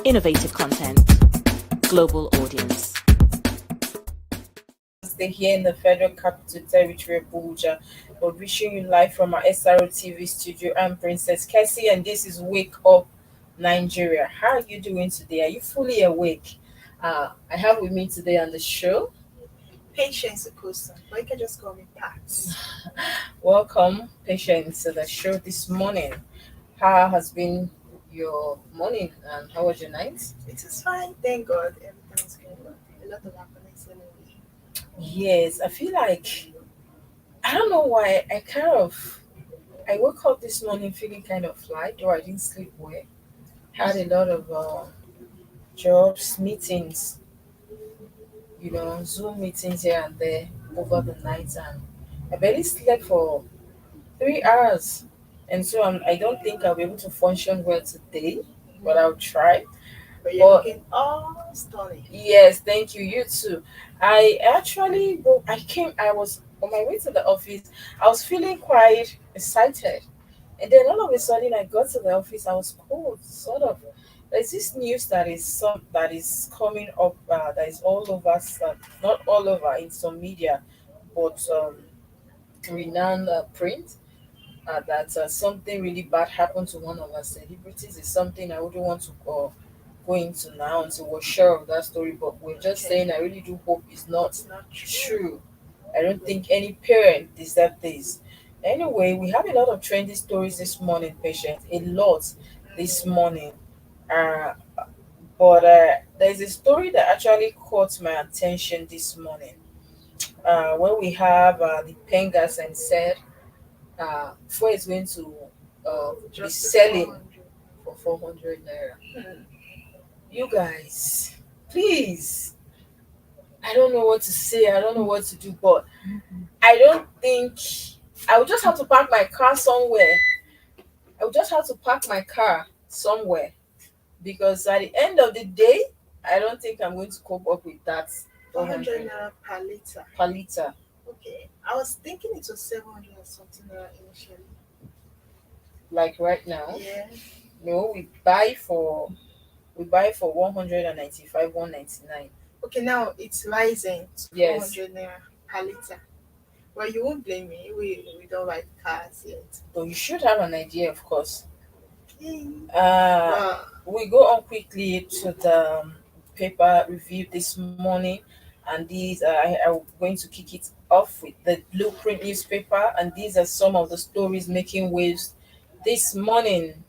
Innovative content. Global audience. Stay here in the Federal Capital Territory, Abuja. We're wishing you live from our SRO TV studio. I'm Princess Kessy, and this is Wake Up Nigeria. How are you doing today? Are you fully awake? I have with me today on the show. Patience Akusa. Or you can just call me Pat. Welcome, patients, to the show this morning. How has been your morning and how was your night? It is fine, thank God. Everything's going well. A lot of happenings anyway. Yes, I feel like I don't know why I woke up this morning feeling kind of light, though I didn't sleep well. Had a lot of jobs, meetings, Zoom meetings here and there over the night, and I barely slept for 3 hours. And so I don't think I'll be able to function well today, but I'll try. But you're But looking all stunning. yes, thank you. You too. I was on my way to the office. I was feeling quite excited. And then all of a sudden I got to the office. I was cold, sort of. There's this news that is coming up that is all over, not all over in some media, but renowned print that something really bad happened to one of our celebrities. Is something I wouldn't want to go into now until we're sure of that story. But we're just Okay. saying I really do hope it's not It's not true. true. I don't think any parent deserves this. Anyway, we have a lot of trendy stories this morning, patient. A lot this morning. Uh, but there's a story that actually caught my attention this morning. When we have the Pengas and said fuel is going to be Just selling 400. for 400 naira. Hmm. You guys, please. I don't know what to say. I don't know what to do, but I don't think I would just have to park my car somewhere. I would just have to park my car somewhere because at the end of the day, I don't think I'm going to cope up with that 400 400 naira per liter. per liter. Okay. I was thinking it was 700 or something naira initially. Like right now, Yeah. no, we buy for 195, 199. Okay, now it's rising to Yes, 400 naira per liter. Well, you won't blame me. We don't like cars yet. but you should have an idea, of course. Okay. Uh, But we go on quickly to the paper review this morning, and I'm going to kick it off with the Blueprint newspaper, and these are some of the stories making waves this morning.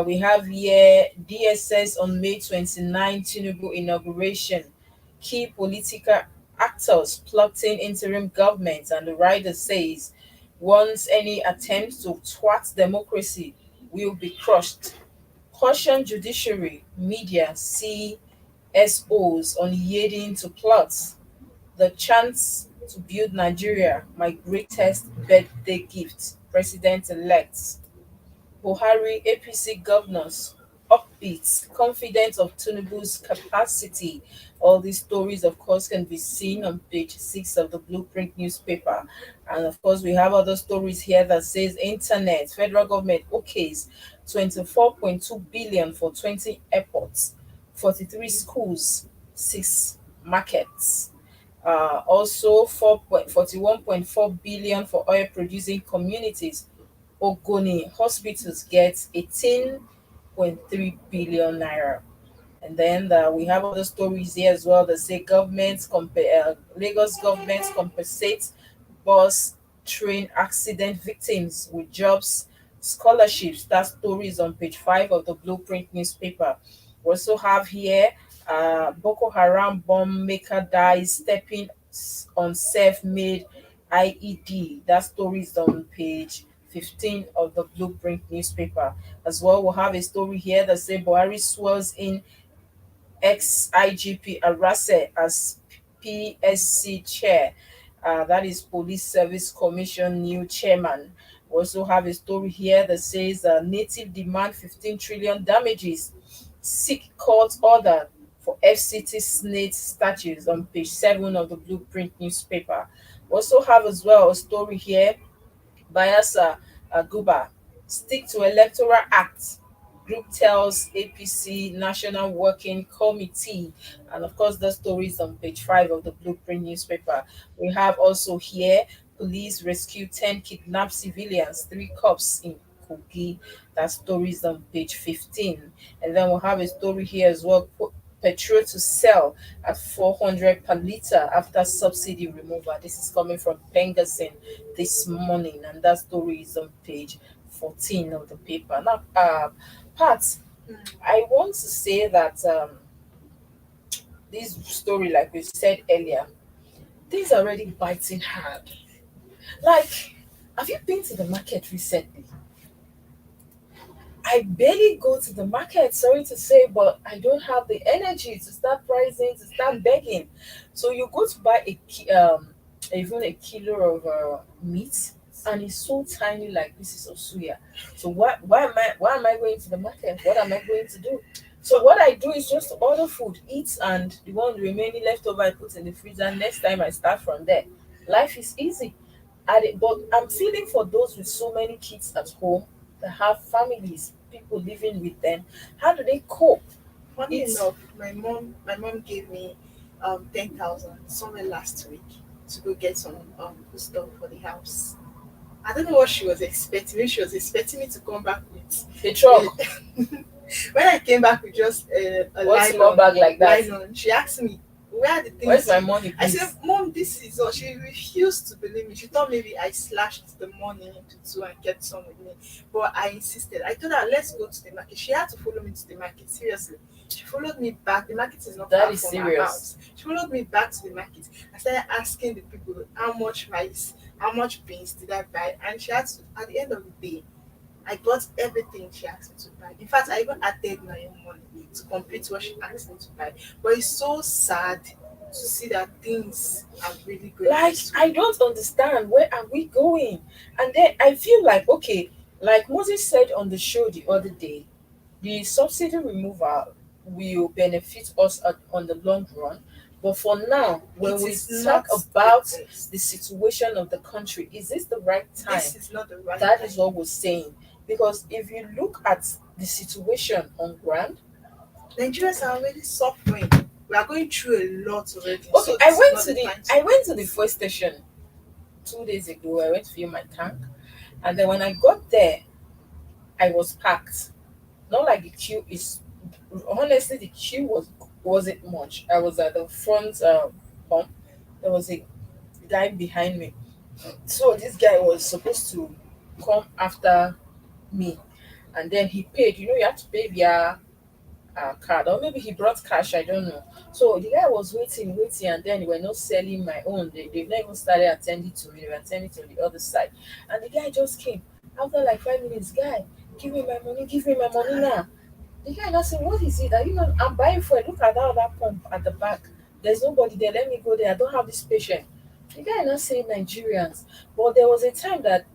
We have here DSS on May 29, Tinubu inauguration. Key political actors plotting interim government, and the rider says once any attempt to thwart democracy will be crushed. Caution judiciary, media, CSOs on yielding to plots. The chance to build Nigeria, my greatest birthday gift. President elect. Buhari APC governors upbeat, confident of Tinubu's capacity. All these stories, of course, can be seen on page 6 of the Blueprint newspaper. And of course, we have other stories here that says internet, federal government okays 24.2 billion for 20 airports, 43 schools, 6 markets. Also 41.4 billion for oil producing communities. Ogoni hospitals get 18.3 billion naira. And then we have other stories here as well that say Lagos government compensates bus train accident victims with jobs, scholarships. That story is on page 5 of the Blueprint newspaper. We also have here Boko Haram bomb maker dies stepping on self-made IED. That story is on page 15 of the Blueprint newspaper. As well, we'll have a story here that says Buhari swears in ex-IGP Arase as PSC chair. That is Police Service Commission new chairman. We also have a story here that says native demand 15 trillion damages. Seek court order for FCT snake statues on page 7 of the Blueprint newspaper. We also have as well a story here. Bayelsa Guba stick to electoral act. Group tells APC National Working Committee. And of course, the story is on page 5 of the Blueprint newspaper. We have also here police rescue 10 kidnapped civilians, 3 cops in Kogi. That story is on page 15. And then we'll have a story here as well. Petrol to sell at 400 per litre after subsidy removal. This is coming from Pengasin this morning, and that story is on page 14 of the paper. Now, Pat, Mm. I want to say that this story, like we said earlier, things are already biting hard. Like, have you been to the market recently? I barely go to the market, sorry to say, but I don't have the energy to start pricing, to start begging. So you go to buy even a kilo of meat, and it's so tiny, like pieces of suya. So why am I going to the market? What am I going to do? So what I do is just to order food, eat, and the one remaining leftover I put in the freezer. Next time I start from there. Life is easy. But I'm feeling for those with so many kids at home that have families, people living with them. How do they cope? Funny It's enough, my mom gave me 10,000 somewhere last week to go get some food stuff for the house. I don't know what she was expecting. Maybe she was expecting me to come back with a truck, when I came back with just a one small bag like that. nylon, she asked me, "Where are the Where's things?" my money, I said, please? "Mom, this is all." She refused to believe me. She thought maybe I slashed the money into two and kept some with me. But I insisted. I told her, "Let's go to the market." She had to follow me to the market. Seriously. She followed me back. The market is not That far is from our serious. house. She followed me back to the market. I started asking the people how much rice, how much beans did I buy, and she had to, at the end of the day, I bought everything she asked me to buy. In fact, I even added my own money to complete what she asked me to buy. But it's so sad to see that things are really going Like, this I way. don't understand. Where are we going? And then I feel like, okay, like Moses said on the show the other day, the subsidy removal will benefit us on the long run. But for now, when It we is talk not the about the best. situation of the country, is this the right time? This is not the right That is time. what we're saying. Because if you look at the situation on ground, Nigerians are already suffering. We are going through a lot already. okay, So this is not the time to I went to the protest. fuel station 2 days ago. I went to fill my tank, and then when I got there, I was packed. Not like the queue is, honestly, the queue wasn't much. I was at the front pump. There was a guy behind me. So this guy was supposed to come after me, and then he paid. You know, you have to pay via card, or maybe he brought cash. I don't know. So the guy was waiting, and then they were not selling my own. They've not even started attending to me. They were attending to the other side, and the guy just came after like 5 minutes. Guy, give me my money. Give me my money now. The guy now said, "What is it? Are you not? I'm buying fuel. Look at that other pump at the back. There's nobody there. Let me go there. I don't have this patient." The guy now saying Nigerians, but there was a time that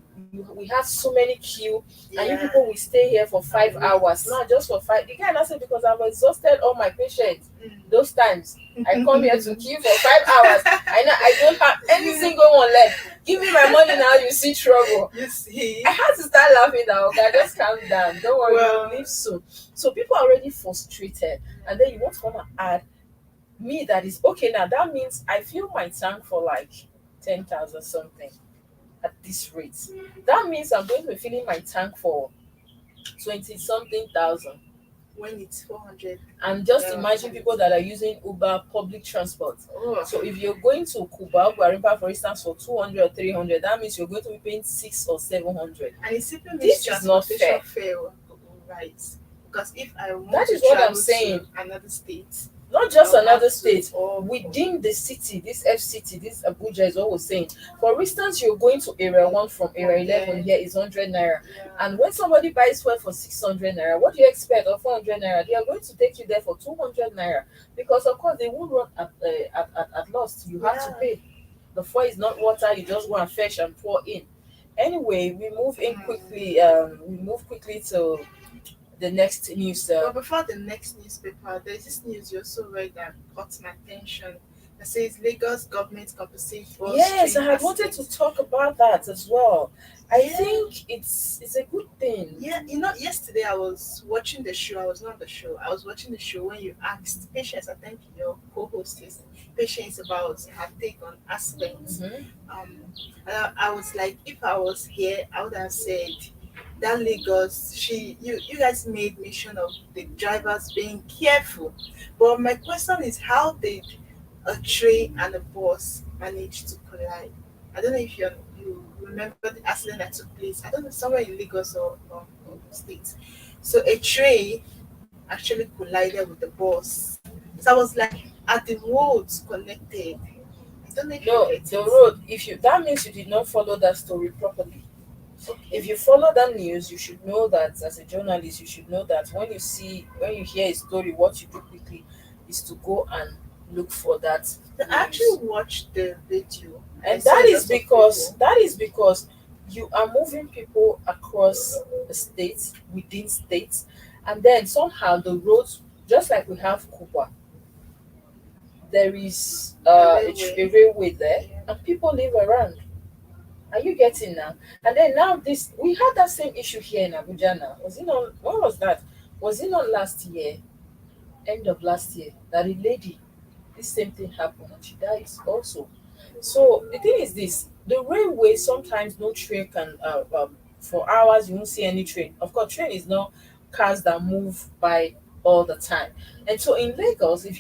we had so many queue, and you Yeah, people will stay here for five and wait. hours, not just for five. The guy now said because I've exhausted all my patients. Those times I come here to queue for 5 hours. I know I don't have any single one left. Give me my money now. You see trouble. You see? I had to start laughing now. Okay, just calm down. Don't worry, Well, we'll leave soon. So people are already frustrated, and then you want to come and add me that is okay. Now that means I fill my tank for like 10,000 something at this rate. That means I'm going to be filling my tank for 20 something thousand. when it's 400. And just imagine people that are using Uber public transport. Oh, So if you're going to Cuba, Guarimpa, for instance, for 200 or 300, that means you're going to be paying 6 or 700. and it simply makes This is not transportation fair. fare right. Because if I want That to is what I'm travel saying. to another state, Not just I'll have another to state, or within the city, this FCT, this Abuja is what we're saying. For instance, you're going to area 1 from area 11 here is 100 naira. yeah, And when somebody buys fuel for 600 naira, what do you expect? Or 400 naira? They are going to take you there for 200 naira. Because, of course, they won't run at loss. You have to yeah. pay. The fuel is not water, you just go and fetch and pour in. Anyway, we move in quickly. We move quickly to the next news. But before the next newspaper, there's this news you also read that caught my attention. that says Lagos government compensate bus Yes, train I had wanted to accidents. talk about that as well. I Yeah. think it's a good thing. Yeah, yesterday I was watching the show. I was not on the show. I was watching the show when you asked Patience, I think your co-host is Patience, about her take on accidents. Hmm. Um, I was like, if I was here, I would have said that Lagos. You guys made mention of the drivers being careful, but my question is, how did a train and a bus manage to collide? I don't know if you remember the accident that took place. I don't know, somewhere in Lagos or States. So a train actually collided with the bus. So I was like, are the roads connected? I don't know if you No, get the it. road. If you that means you did not follow that story properly. If Okay. you follow that news, you should know that as a journalist, you should know that when you hear a story, what you do quickly is to go and look for that I actually news. watched the video and I And saw a lot of people. that is because you are moving people across the states, within states, and then somehow the roads, just like we have Cuba, there is The a railway. railway there, Yeah. and people live around. Are you getting now? And then now this we had that same issue here in Abuja now. Was it not when was that? Was it not last year, end of last year, that a lady, this same thing happened and she died also. So the thing is this: the railway sometimes no train can for hours you won't see any train. Of course, train is not cars that move by all the time. And so in Lagos, if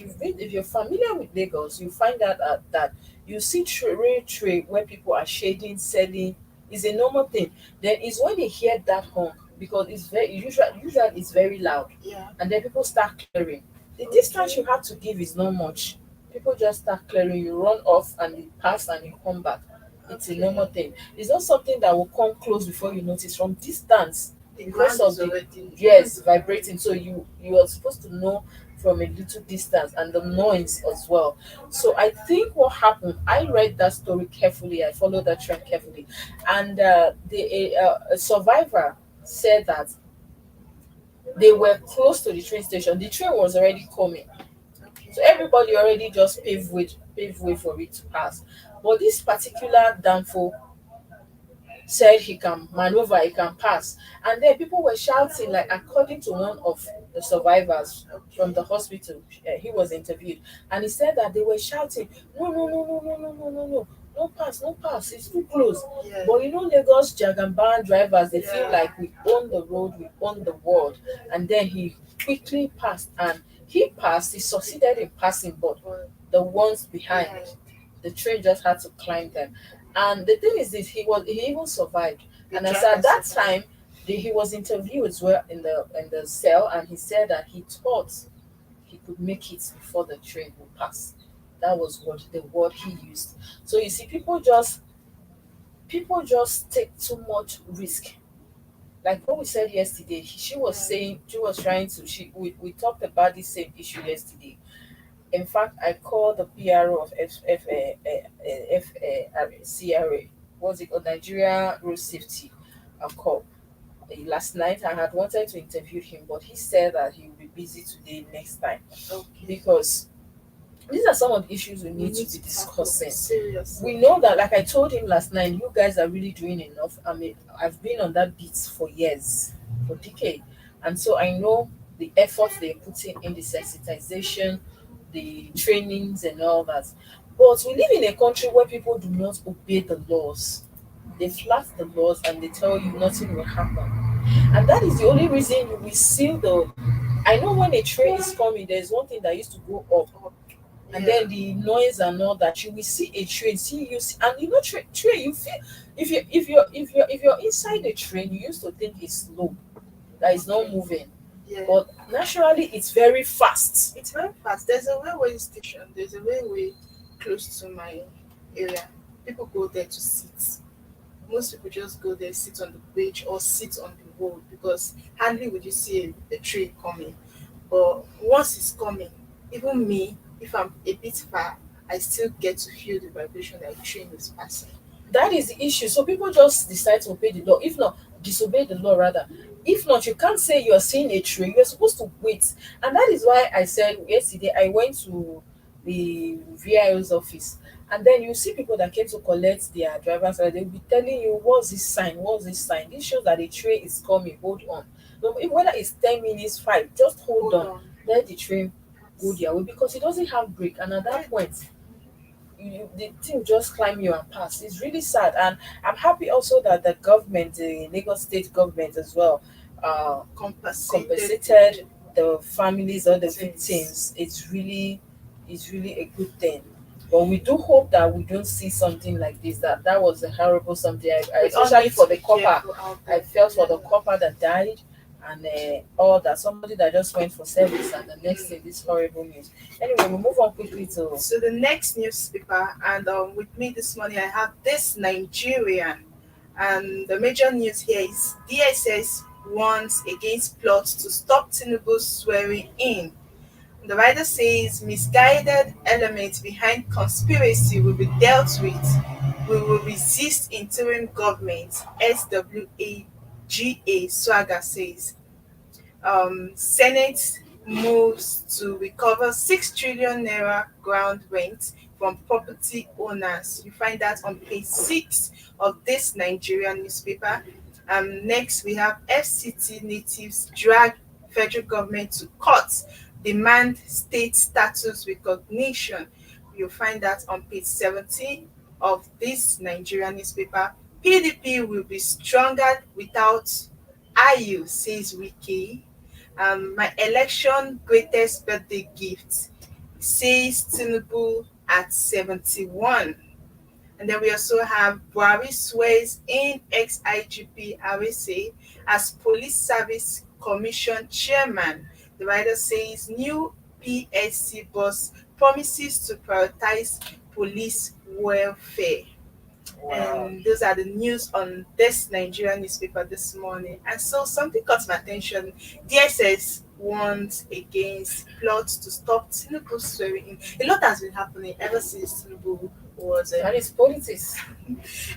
you're familiar with Lagos, you find out that you see rail tray where people are shading, selling is a normal thing. Then is when they hear that honk because it's very usually it's very loud, Yeah. and then people start clearing. The distance Okay. you have to give is not much. People just start clearing, you run off and you pass and you come back. It's a Okay. normal thing. It's not something that will come close before you notice from distance The because ground of is the already. yes vibrating. So you are supposed to know from a little distance and the noise as well. So I think what happened, I read that story carefully, I followed that trend carefully, and a survivor said that they were close to the train station. The train was already coming, Okay. so everybody already just paved way for it to pass. But this particular danfo said he can maneuver, he can pass. And then people were shouting, like according to one of the survivors from Okay. the hospital, he was interviewed, and he said that they were shouting, no, no, no, no, no, no, no, no, no, no pass, no pass, it's too close. Yeah. But you know, Lagos Jagamban drivers, they feel Yeah. like we own the road, we own the world. And then he quickly passed, and he passed, he succeeded in passing, but But the ones behind, behind the train just had to climb them. And the thing is this, he even survived. the And as at driver that survived. time, he was interviewed as well in the cell, and he said that he thought he could make it before the train would pass. That was what the word he used. So you see, people just take too much risk. Like what we said yesterday, she was Yeah. saying she was trying to we talked about this same issue yesterday. In fact, I called the PRO of CRA, what's it called, Nigeria Road Safety, a call. Last night, I had wanted to interview him, but he said that he will be busy today next time Okay. because these are some of the issues we We need need to be to tackle discussing. We seriously. know that, like I told him last night, you guys are really doing enough. I mean, I've been on that beat for years, for decades, and so I know the efforts they're putting in the sensitization, the trainings, and all that. But we live in a country where people do not obey the laws. They flat the laws and they tell you nothing will happen, and that is the only reason you will see the. I know when a train is coming, there's one thing that used to go up, Oh, and yeah. then the noise and all that, you will see a train, see you see, and you know train you feel, if you're inside the train, you used to think it's slow, that it's not Okay. moving, Yeah. but naturally it's very fast. It's very fast. There's a railway station. There's a railway close to my area. People go there to sit. Most people just go there, sit on the bridge or sit on the road because hardly would you see a train coming. But once it's coming, even me, if I'm a bit far, I still get to feel the vibration that the train is passing. That is the issue. So people just decide to obey the law, if not disobey the law rather. If not, you can't say you're seeing a train, you're supposed to wait. And that is why I said yesterday I went to the VIO's office. And then you see people that came to collect their driver's license, they'll be telling you, what's this sign? What's this sign? This shows that the train is coming. Hold on. No, whether it's 10 minutes, five, just hold Hold on. on. Let the train go their way because it doesn't have brake. And at that Right. point, the thing just climb you and pass. It's really sad. And I'm happy also that the government, the Lagos state government as well, Compensated compensated the families or the victims. victims. It's really a good thing. But we do hope that we don't see something like this. That was a horrible something. I We all especially need for to the be copper. careful out I there. felt for the Yeah. copper that died and all that. Somebody that just went for service and the next Mm. thing, this horrible news. Anyway, we move on quickly to So the next newspaper, and with me this morning, I have this Nigerian, and the major news here is DSS warns against plots to stop Tinubu swearing in. The writer says misguided elements behind conspiracy will be dealt with. We will resist interim government, SWAGA Swagger says. Senate moves to recover 6 trillion naira ground rent from property owners. You find that on page 6 of this Nigerian newspaper. Next, we have FCT natives drag federal government to court, demand state status recognition. You'll find that on page 17 of this Nigerian newspaper. PDP will be stronger without IU, says Wiki. My election greatest birthday gift, says Tinubu at 71. And then we also have Buhari swears in ex-IGP Arese as Police Service Commission chairman. The writer says new PSC boss promises to prioritize police welfare. wow. And those are the news on this Nigerian newspaper this morning. And so something caught my attention. DSS warns against plots to stop Tinubu swearing in. A lot has been happening ever since Tinubu was That is politics.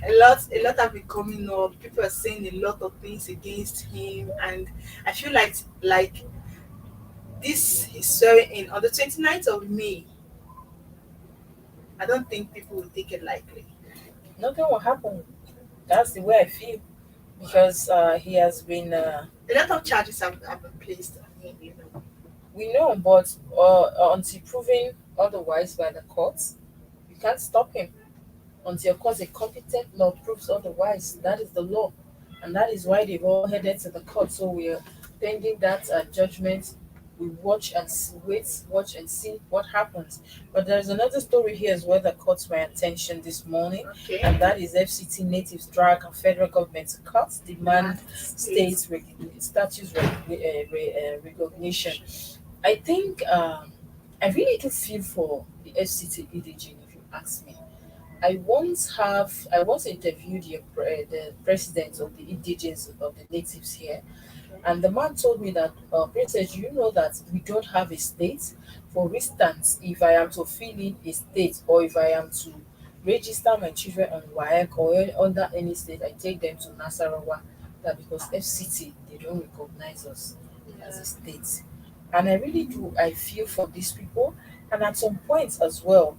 a lot have been coming up. People are saying a lot of things against him, and I feel like this is swearing in on the 29th of May. I don't think people will take it lightly. Nothing will happen. That's the way I feel because he has been. A lot of charges have been placed on him. We know, but until proven otherwise by the courts, you can't stop him. Until, of course, a competent law proves otherwise. That is the law, and that is why they've all headed to the court. So we are pending that judgment. We watch and wait, watch and see what happens. But there's another story here as well that caught my attention this morning, Okay. and that is FCT natives drag and federal government to court demand status recognition. I think I really do feel for the FCT indigenous, if you ask me. I once interviewed the president of the indigenous of the natives here, and the man told me that, Princess, you know that we don't have a state. For instance, if I am to fill in a state or if I am to register my children on WAEC or under any state, I take them to Nasarawa. That because FCT, they don't recognize us as a Yeah. state. And I really do, I feel for these people. And at some points as well,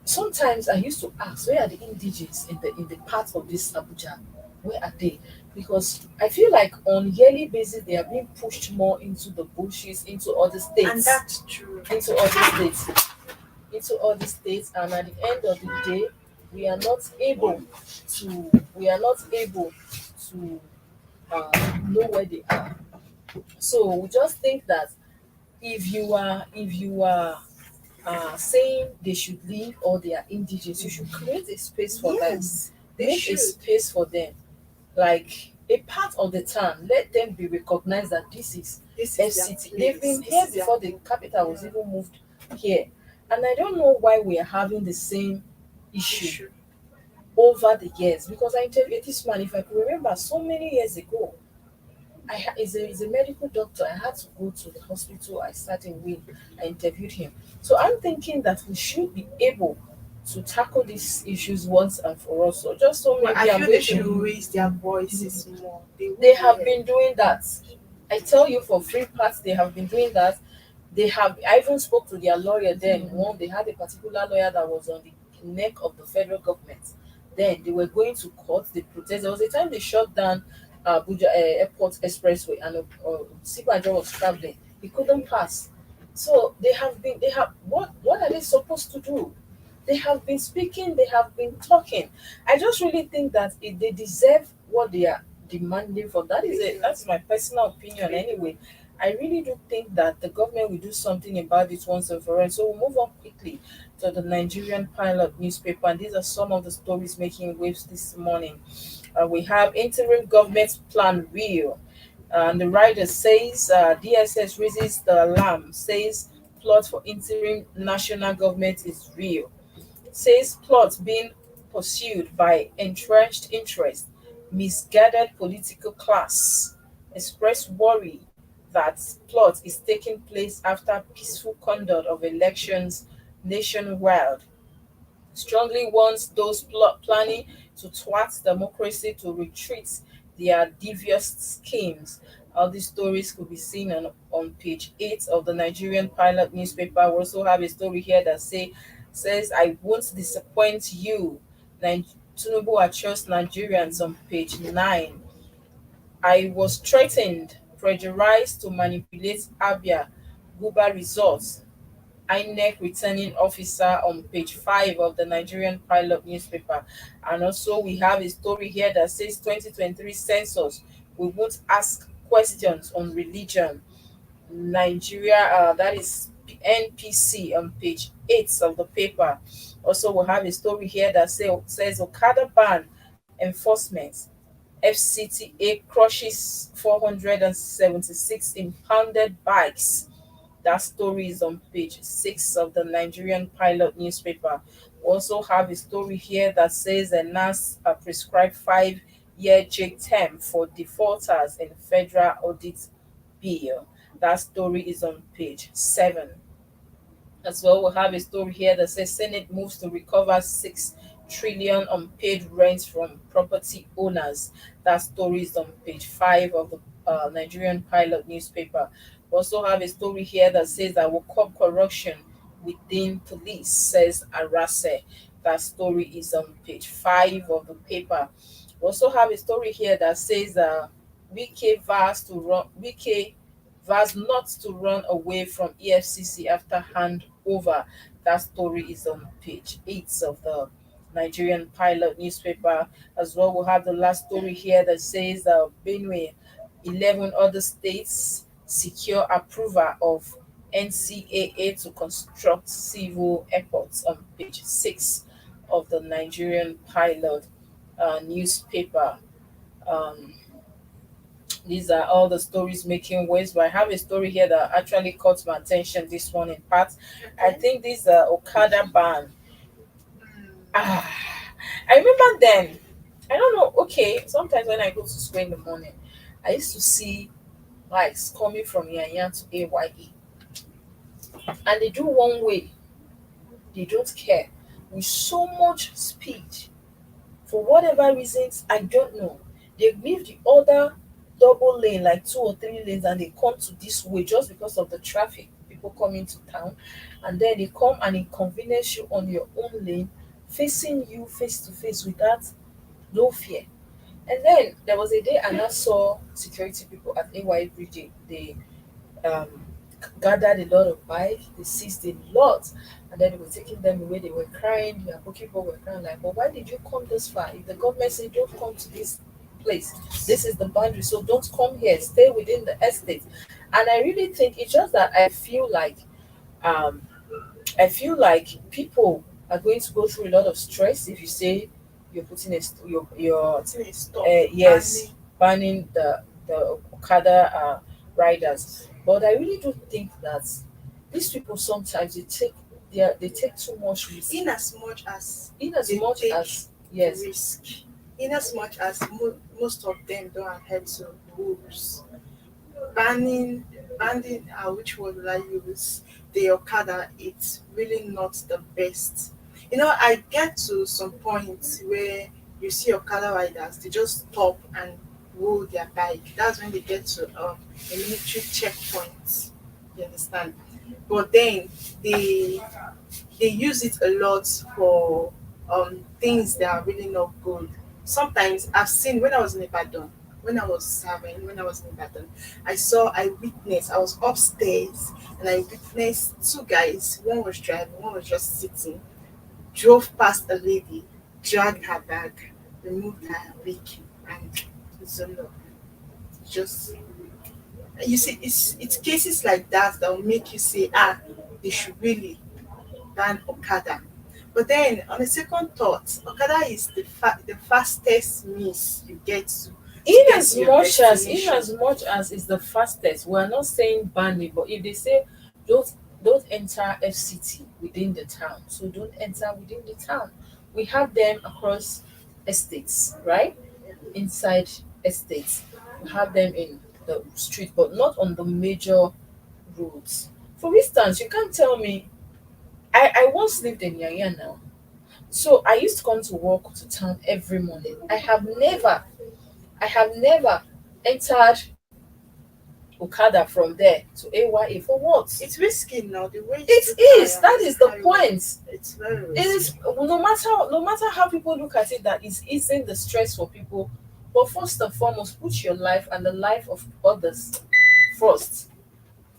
sometimes I used to ask, where are the indigenes in the part of this Abuja? Where are they? Because I feel like on yearly basis they are being pushed more into the bushes, into other And states, that's true. into other states, into other states, and at the end of the day, we are not able to know where they are. So we just think that if you are saying they should leave or they are indigenous, you should create a space for them. Yes, they Make a should. space for them, like a part of the town. Let them be recognized that this is This is their FCT. They've place. been This here is their before the home. capital was Yeah. even moved here, and I don't know why we are having the same issue Issue. over the years. Because I interviewed this man, if I could remember, so many years ago. He's a medical doctor. I had to go to the hospital I started with. I interviewed him. So I'm thinking that we should be able to tackle these issues once and for all. So just so Well, I maybe I'm feel going they should to. raise their voices more. They will They have hear. been doing that. I tell you, for free parts, they have been doing that. They have, I even spoke to their lawyer then. One, they had a particular lawyer that was on the neck of the federal government. Then they were going to court, they protest. There was a time they shut down Abuja Airport Expressway, and Sibajo was traveling. He couldn't pass. So they have, what are they supposed to do? They have been speaking, they have been talking. I just really think that if they deserve what they are demanding for, that is it. That's my personal opinion anyway. I really do think that the government will do something about it once and for all. So we'll move on quickly to the Nigerian Pilot newspaper, and these are some of the stories making waves this morning. We have interim government plan real. And the writer says DSS raises the alarm, says plot for interim national government is real, says plot being pursued by entrenched interest, misguided political class, express worry that plot is taking place after peaceful conduct of elections nationwide, strongly wants those planning to thwart democracy to retreat their devious schemes. All these stories could be seen on page 8 of the Nigerian Pilot newspaper. We also have a story here that says, I won't disappoint you. Tinubu assures Nigerians on page 9. I was threatened, pressurized to manipulate Abia Guba results. INEC returning officer on page 5 of the Nigerian Pilot newspaper. And also, we have a story here that says 2023 census. We won't ask questions on religion. Nigeria, that is NPC on page 8 of the paper. Also, we have a story here that says Okada ban enforcement. FCTA crushes 476 impounded bikes. That story is on page 6 of the Nigerian Pilot newspaper. We also have a story here that says a nurse prescribed 5-year jail term for defaulters in federal audit bill. That story is on page 7. As well, we'll have a story here that says Senate moves to recover 6 trillion unpaid rent from property owners. That story is on page 5 of the Nigerian Pilot newspaper. We also have a story here that says that will curb corruption within police, says Arase. That story is on page 5 of the paper. We also have a story here that says Wike vows not to run away from EFCC after handover. That story is on page 8 of the Nigerian Pilot newspaper. As well, we'll have the last story here that says Benue, 11 other states secure approval of NCAA to construct civil airports on page 6 of the Nigerian Pilot newspaper. Um, these are all the stories making waves, but I have a story here that actually caught my attention this one in part. I Okay. think this Okada ban. Mm. Ah, I remember then. I don't know. Okay, sometimes when I go to school in the morning, I used to see bikes coming from Yanyan to AYE, and they do one way. They don't care with so much speed for whatever reasons I don't know. They leave the other double lane, like 2 or 3 lanes, and they come to this way just because of the traffic, people coming to town, and then they come and inconvenience you on your own lane, facing you face to face without no fear. And then there was a day I now saw security people at AY Bridge. They um, gathered a lot of bike, they seized a lot, and then they were taking them away. They were crying, their bookkeeper were crying, like, but why did you come this far? If the government said don't come to this place, this is the boundary, so don't come here, stay within the estate. And I really think it's just that um I feel like people are going to go through a lot of stress if you say you're putting your Till stop yes, banning. banning the Okada riders. But I really do think that these people sometimes they take too much risk. In as much as In as they much take as yes, risk, in as much as most of them don't adhere to rules, banning which word will I use, the Okada, it's really not the best. I get to some point where you see Okada riders, they just stop and roll their bike. That's when they get to a military checkpoint. You understand? But then they they use it a lot for things that are really not good. Sometimes I've seen when I was in Ibadan, when I was serving, when I was in Ibadan, I witnessed, I was upstairs and I witnessed two guys. One was driving, one was just sitting, drove past a lady, dragged her bag, removed her wig, and so no, just you see, it's cases like that that will make you say, they should really ban Okada. But then, on a second thought, Okada is the fastest means you get to In get as to your much as destination. it's the fastest, we're not saying ban it, but if they say don't enter FCT within the town, so don't enter within the town. We have them across estates, right? Inside estates. We have them in the street, but not on the major roads. For instance, you can't tell me I once lived in Yaya now. So I used to come to work to town every morning. I have never entered Okada from there to AYA for what? It's risky now. The way It you is. That is the carry on, point. it's very It is risky. no matter how people look at it, that is easing the stress for people. But first and foremost, put your life and the life of others first.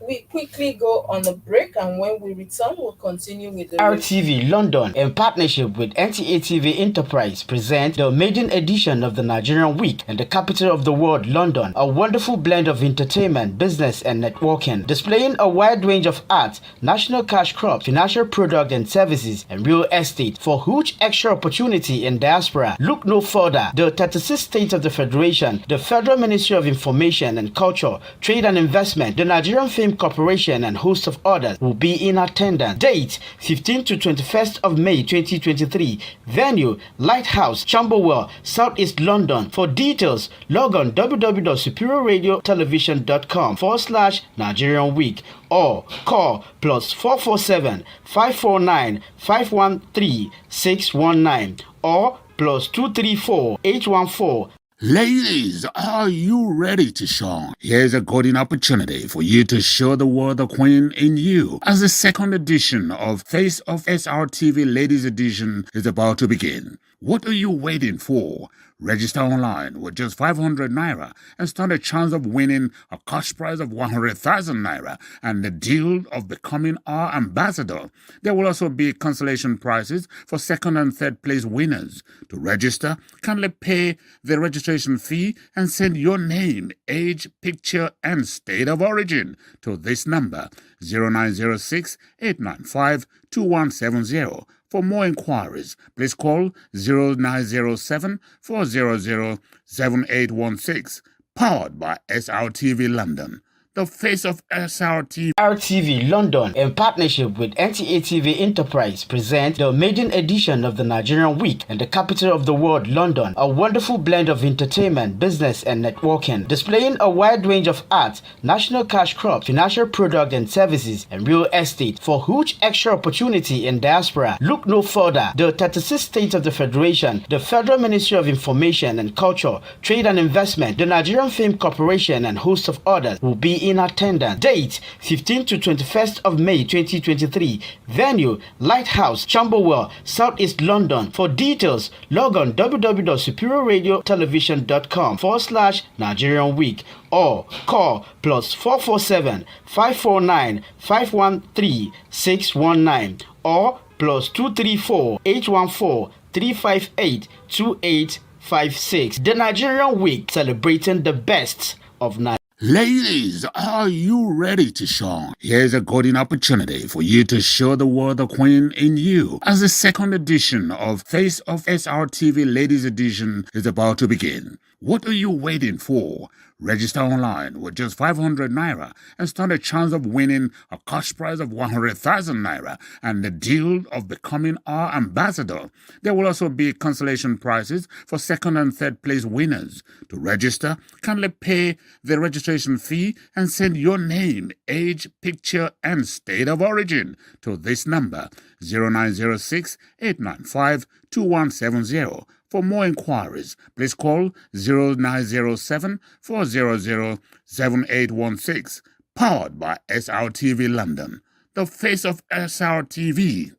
We quickly go on a break, and when we return, we'll continue with the RTV London, in partnership with NTA TV Enterprise, present the maiden edition of the Nigerian Week in the capital of the world, London. A wonderful blend of entertainment, business, and networking, displaying a wide range of art, national cash crop, financial product and services, and real estate for huge extra opportunity in diaspora. Look no further. The 36 states of the Federation, the Federal Ministry of Information and Culture, Trade and Investment, the Nigerian Film Corporation, and host of others will be in attendance. Date 15th to 21st of May 2023. Venue Lighthouse, Camberwell, Southeast London. For details, log on www.superiorradiotelevision.com/Nigerian Week or call +447 549 513 619 or +234 814. Ladies, are you ready to shine? Here's a golden opportunity for you to show the world the queen in you, as the second edition of Face of SRTV Ladies Edition is about to begin. What are you waiting for? Register online with just 500 naira and stand a chance of winning a cash prize of 100,000 naira and the deal of becoming our ambassador. There will also be consolation prizes for second and third place winners. To register, kindly pay the registration fee and send your name, age, picture, and state of origin to this number 0906 895 2170. For more inquiries, please call 0907 400 7816. Powered by SRTV London, the face of SRTV. RTV London, in partnership with NTA TV Enterprise, present the maiden edition of the Nigerian Week in the capital of the world, London. A wonderful blend of entertainment, business, and networking, displaying a wide range of art, national cash crop, financial product and services, and real estate for huge extra opportunity in diaspora. Look no further. The 36 states of the Federation, the Federal Ministry of Information and Culture, Trade and Investment, the Nigerian Film Corporation, and host of others will be in attendance. Date 15th to 21st of May 2023. Venue Lighthouse, Camberwell, Southeast London. For details, log on www.superiorradiotelevision.com/Nigerian Week or call +447 549 513 619 or +234 814 358 2856. The Nigerian Week, celebrating the best of Nigeria. Ladies, are you ready to shine? Here's a golden opportunity for you to show the world the queen in you, as the second edition of Face of SRTV Ladies Edition is about to begin. What are you waiting for? Register online with just 500 naira and stand a chance of winning a cash prize of 100,000 naira and the deal of becoming our ambassador. There will also be consolation prizes for second and third place winners. To register, kindly pay the registration fee and send your name, age, picture, and state of origin to this number 0906 895 2170. For more inquiries, please call 0907 400 7816. Powered by SRTV London, the face of SRTV,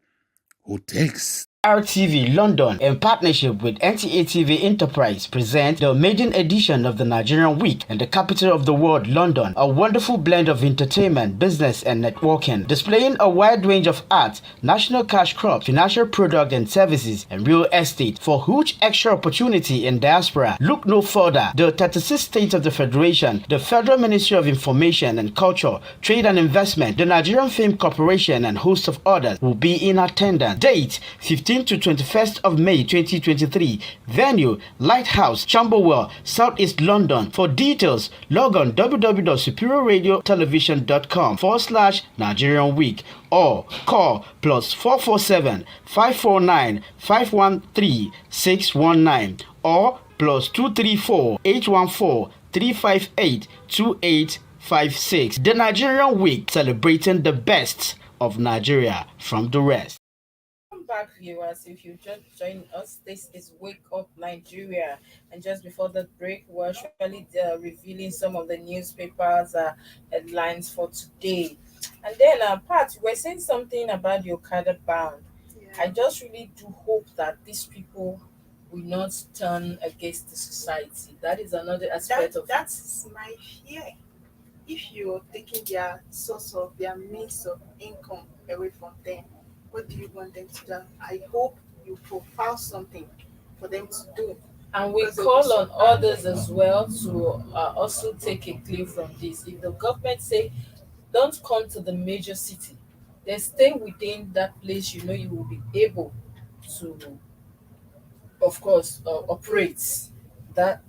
who takes RTV London, in partnership with NTA TV Enterprise, present the maiden edition of the Nigerian Week in the capital of the world, London. A wonderful blend of entertainment, business, and networking, displaying a wide range of arts, national cash crops, financial product and services, and real estate for huge extra opportunity in diaspora. Look no further. The 36 states of the Federation, the Federal Ministry of Information and Culture, Trade and Investment, the Nigerian Film Corporation, and host of others will be in attendance. Date 15 to 21st of May 2023. Venue Lighthouse, Camberwell, Southeast London. For details, log on www.superiorradiotelevision.com/Nigerian Week or call +447 549 513 619 or +234 814 358 2856. The Nigerian Week, celebrating the best of Nigeria from the rest. Welcome back, viewers. If you just joined us, this is Wake Up Nigeria. And just before the break, we're actually revealing some of the newspapers' headlines for today. And then, Pat, we're saying something about the Okada bound. I Yeah. just really do hope that these people will not turn against the society. That is another aspect of it. That's my fear. If you're taking their source of their means of income away from them, what do you want them to do? I hope you profile something for them to do. And we Because they'll be call so on others as well to also take a clue from this. If the government say don't come to the major city, then stay within that place. You know you will be able to, of course, operate. That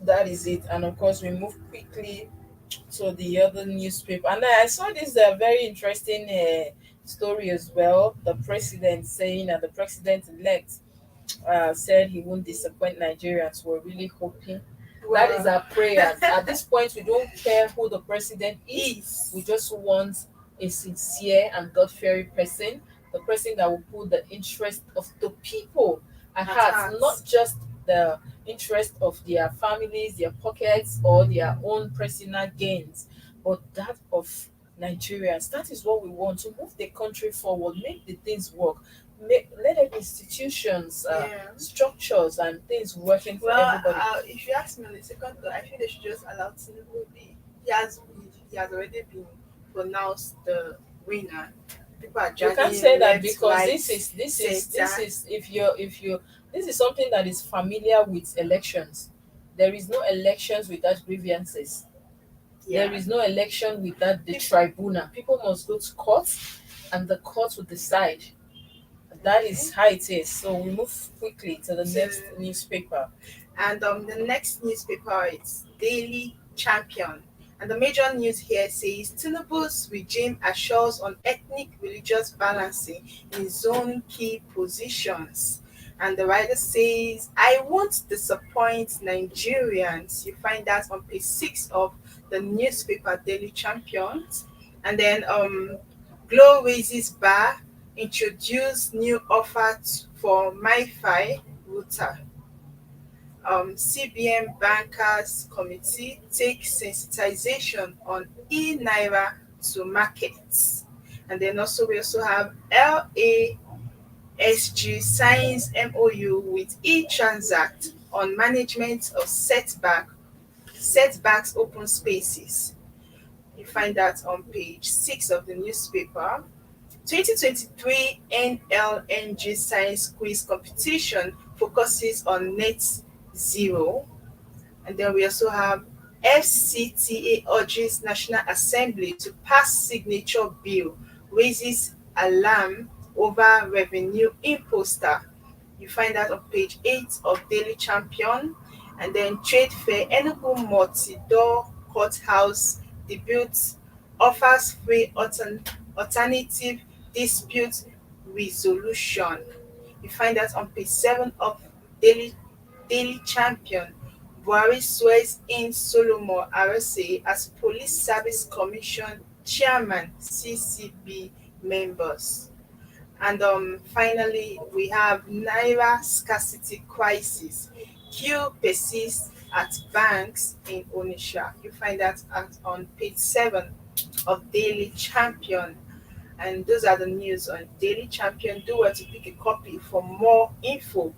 that is it. And of course, we move quickly to the other newspaper. And I saw this very interesting story as well. The president saying that the president elect said he won't disappoint Nigerians. We're really hoping. That is Well, our prayers. At this point, we don't care who the president is. We is just want a sincere and God fearing person, the person that will put the interest of the people at At heart, heart. not just the interest of their families, their pockets, or their own personal gains, but that of Nigerians. That is what we want to move the country forward, make the things work, let the institutions, yeah. structures, and things working for Well, everybody. if you ask me on the second thought, I feel they should just allow Tinubu be. He has already been pronounced the winner. People are You dragging can't say that left, because right, this center. is if you this is something that is familiar with elections. There is no elections without grievances. There Yeah. is no election without the tribunal. People must go to court, and the court will decide. That is how it is. So we move quickly to the next So- newspaper. And the next newspaper is Daily Champion. And the major news here says Tinubu's regime assures on ethnic religious balancing in zone key positions. And the writer says, I won't disappoint Nigerians. You find that on page 6 of the newspaper Daily Champion. And then Glow raises bar, introduce new offer for MiFi router. CBN Bankers Committee takes sensitization on e-naira to markets. And then also we also have LASG signs MOU with e-transact on management of setbacks open spaces. You find that on page 6 of the newspaper. 2023 NLNG Science Quiz Competition focuses on net zero. And then we also have FCTA urges National Assembly to pass signature bill, raises alarm over revenue imposter. You find that on page 8 of Daily Champion. And then Trade Fair Enugu Multi-Door Courthouse debuts offers free alternative dispute resolution. You find that on page 7 of Daily Champion. Buhari swears in Solomon Arase as Police Service Commission Chairman CCB members. And finally, we have Naira scarcity crisis. Q persists at banks in Onisha. You find that on page 7 of Daily Champion. And those are the news on Daily Champion. Do well to pick a copy for more info.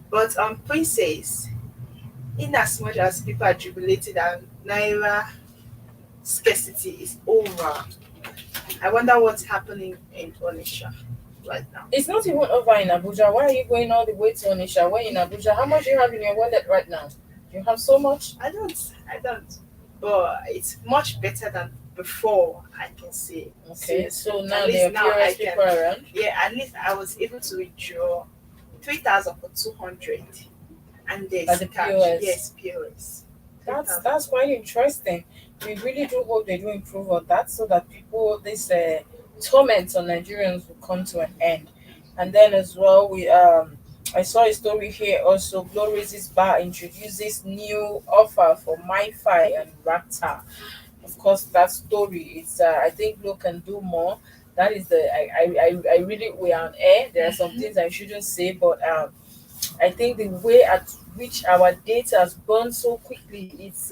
But Princess, in as much as people are jubilating that Naira scarcity is over, I wonder what's happening in Onisha right now. It's not even over in Abuja. Why are you going all the way to Onisha? Where in Abuja? How much do you have in your wallet right now? You have so much? I don't. But it's much better than before, I can say. Okay, so At now least there are now I POS people can. around. Yeah, at least I was able to withdraw 3,200, and At there's the cash. POS. Yes, POS. That's quite interesting. We really do hope they do improve on that so that people this torment on Nigerians will come to an end. And then as well, we I saw a story here also. Glory's Bar introduces new offer for MiFi and Raptor. Of course, that story is I think Glo can do more. That is the I really we are on air. There are some things I shouldn't say, but I think the way at which our data has gone so quickly, it's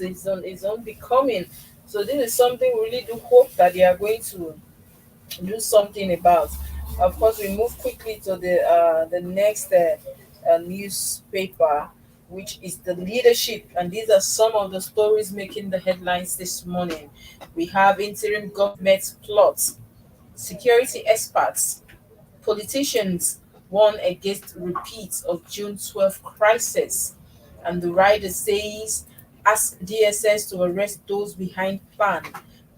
unbecoming. So this is something we really do hope that they are going to do something about. Of course, we move quickly to the next newspaper, which is the leadership, and these are some of the stories making the headlines this morning. We have interim government plots, security experts, politicians warn against repeats of June 12th crisis, and the rider says ask DSS to arrest those behind plan.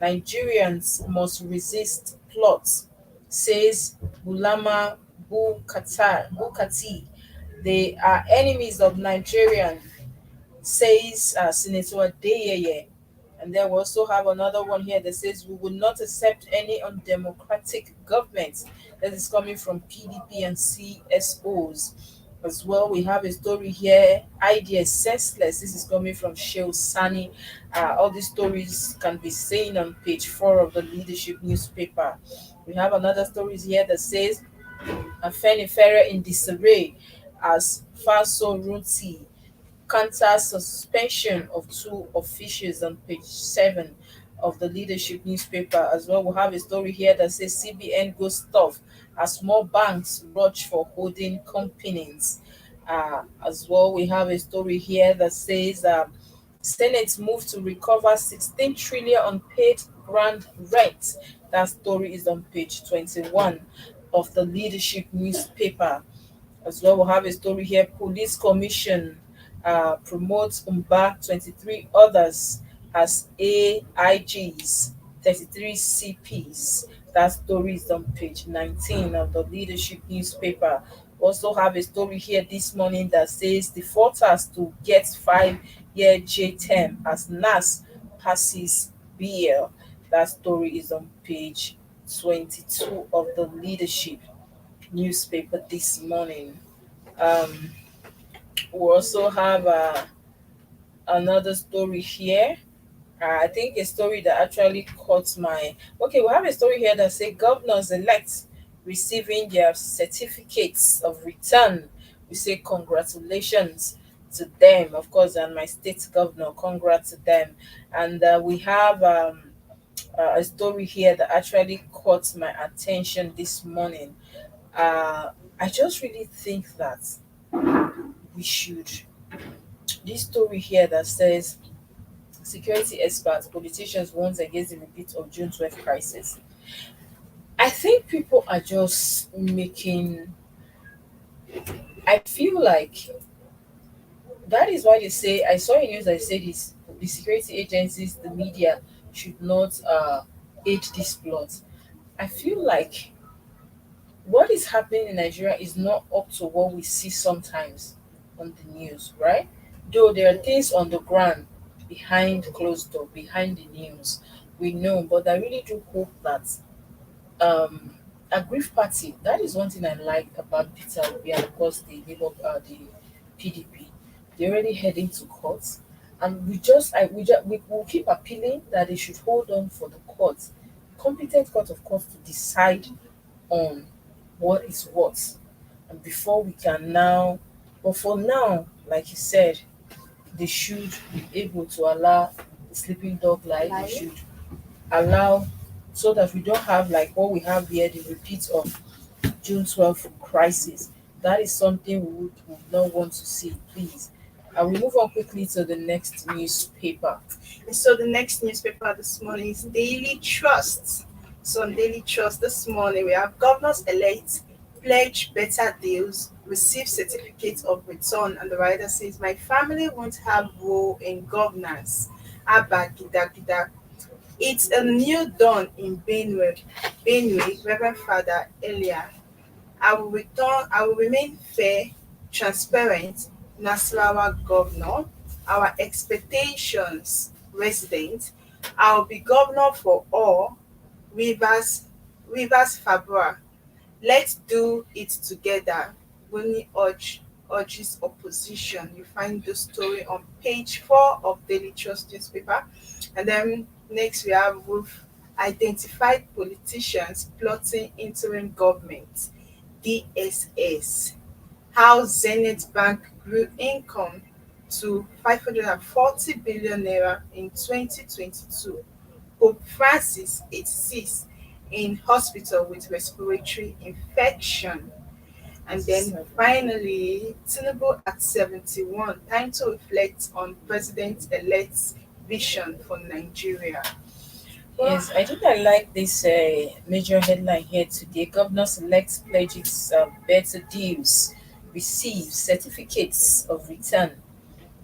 Nigerians must resist plots, says Bulama Bukati. They are enemies of Nigerian, says Senator Adeyeye. And then we also have another one here that says we will not accept any undemocratic government. That is coming from PDP and CSOs. As well, we have a story here, ideas senseless. This is coming from Sheil Sani. All these stories can be seen on page 4 of the leadership newspaper. We have another story here that says Afenifere in disarray as Faso Runti counter suspension of two officials on page 7 of the leadership newspaper. As well, we have a story here that says CBN goes tough as more banks rush for holding companies. As well, we have a story here that says Senate move to recover 16 trillion unpaid grand rent. That story is on page 21 of the leadership newspaper. As well, we'll have a story here. Police Commission promotes Umba 23 others as AIGs, 33 CPs. That story is on page 19 of the leadership newspaper. We also have a story here this morning that says defaulters to get 5-year J term as NAS passes BL. That story is on page 22 of the leadership newspaper this morning. Um, we also have another story here. I think a story that actually caught my. Okay, we have a story here that say governors elect receiving their certificates of return. We say congratulations to them, of course, and my state governor. Congrats to them. And we have a story here that actually caught my attention this morning. I just really think that we should. This story here that says security experts, politicians warns against the repeat of June 12th crisis. I think people are just making. I feel like that is why they say. I saw in news that say this: the security agencies, the media should not aid this plot. I feel like what is happening in Nigeria is not up to what we see sometimes on the news, right? Though there are things on the ground behind closed door, behind the news, we know, but I really do hope that a grief party, that is one thing I like about Peter Obi and of course the PDP. They're already heading to court. And we will keep appealing that they should hold on for the court, competent court of course, to decide on what is what, and before we can now, but for now, like you said, they should be able to allow the sleeping dog lie. They Lie. should allow, so that we don't have like what we have here, the repeat of June 12th crisis. That is something would not want to see, please. I will move on quickly to the next newspaper. And so the next newspaper this morning is Daily Trust. So on Daily Trust this morning, we have governors elect pledge better deals, receive certificate of return, and the writer says, "My family won't have role in governance." Abba Gida Gida. It's a new dawn in Benue. Benue, Reverend Father Elia. I will remain fair, transparent, Nasarawa governor. Our expectations, resident. I'll be governor for all. Rivers Fabra. Let's do it together. Buni urges opposition. You find the story on page 4 of Daily Trust newspaper. And then next we have we've identified politicians plotting interim government. DSS. How Zenith Bank grew income to 540 billion naira in 2022. Pope Francis 86 in hospital with respiratory infection. And then finally, Tinubu at 71, time to reflect on President-elect's vision for Nigeria. Yes, I think I like this major headline here today. Governor selects pledges better deals, receives certificates of return,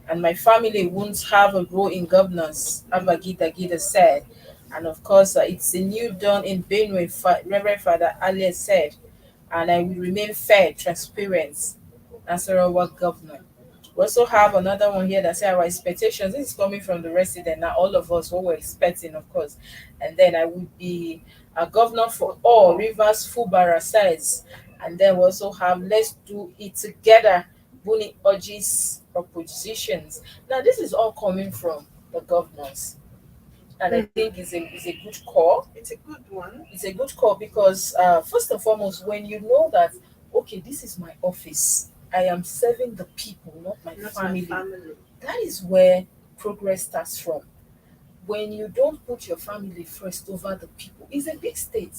and my family won't have a role in governance, Abagida Gida said. And of course, it's a new dawn in Benue, Reverend Father Ali said, and I will remain fair, transparent, Nasarawa governor. We also have another one here that say our expectations. This is coming from the resident. Now, all of us, what we're expecting, of course. And then I would be a governor for all. Rivers Fubara says. And then we also have let's do it together. Buni urges propositions. Now, this is all coming from the governors. And I think it's a good call. It's a good one. It's a good call because first and foremost, when you know that okay, this is my office, I am serving the people, not my Not family. my family. That is where progress starts from. When you don't put your family first over the people, it's a big state.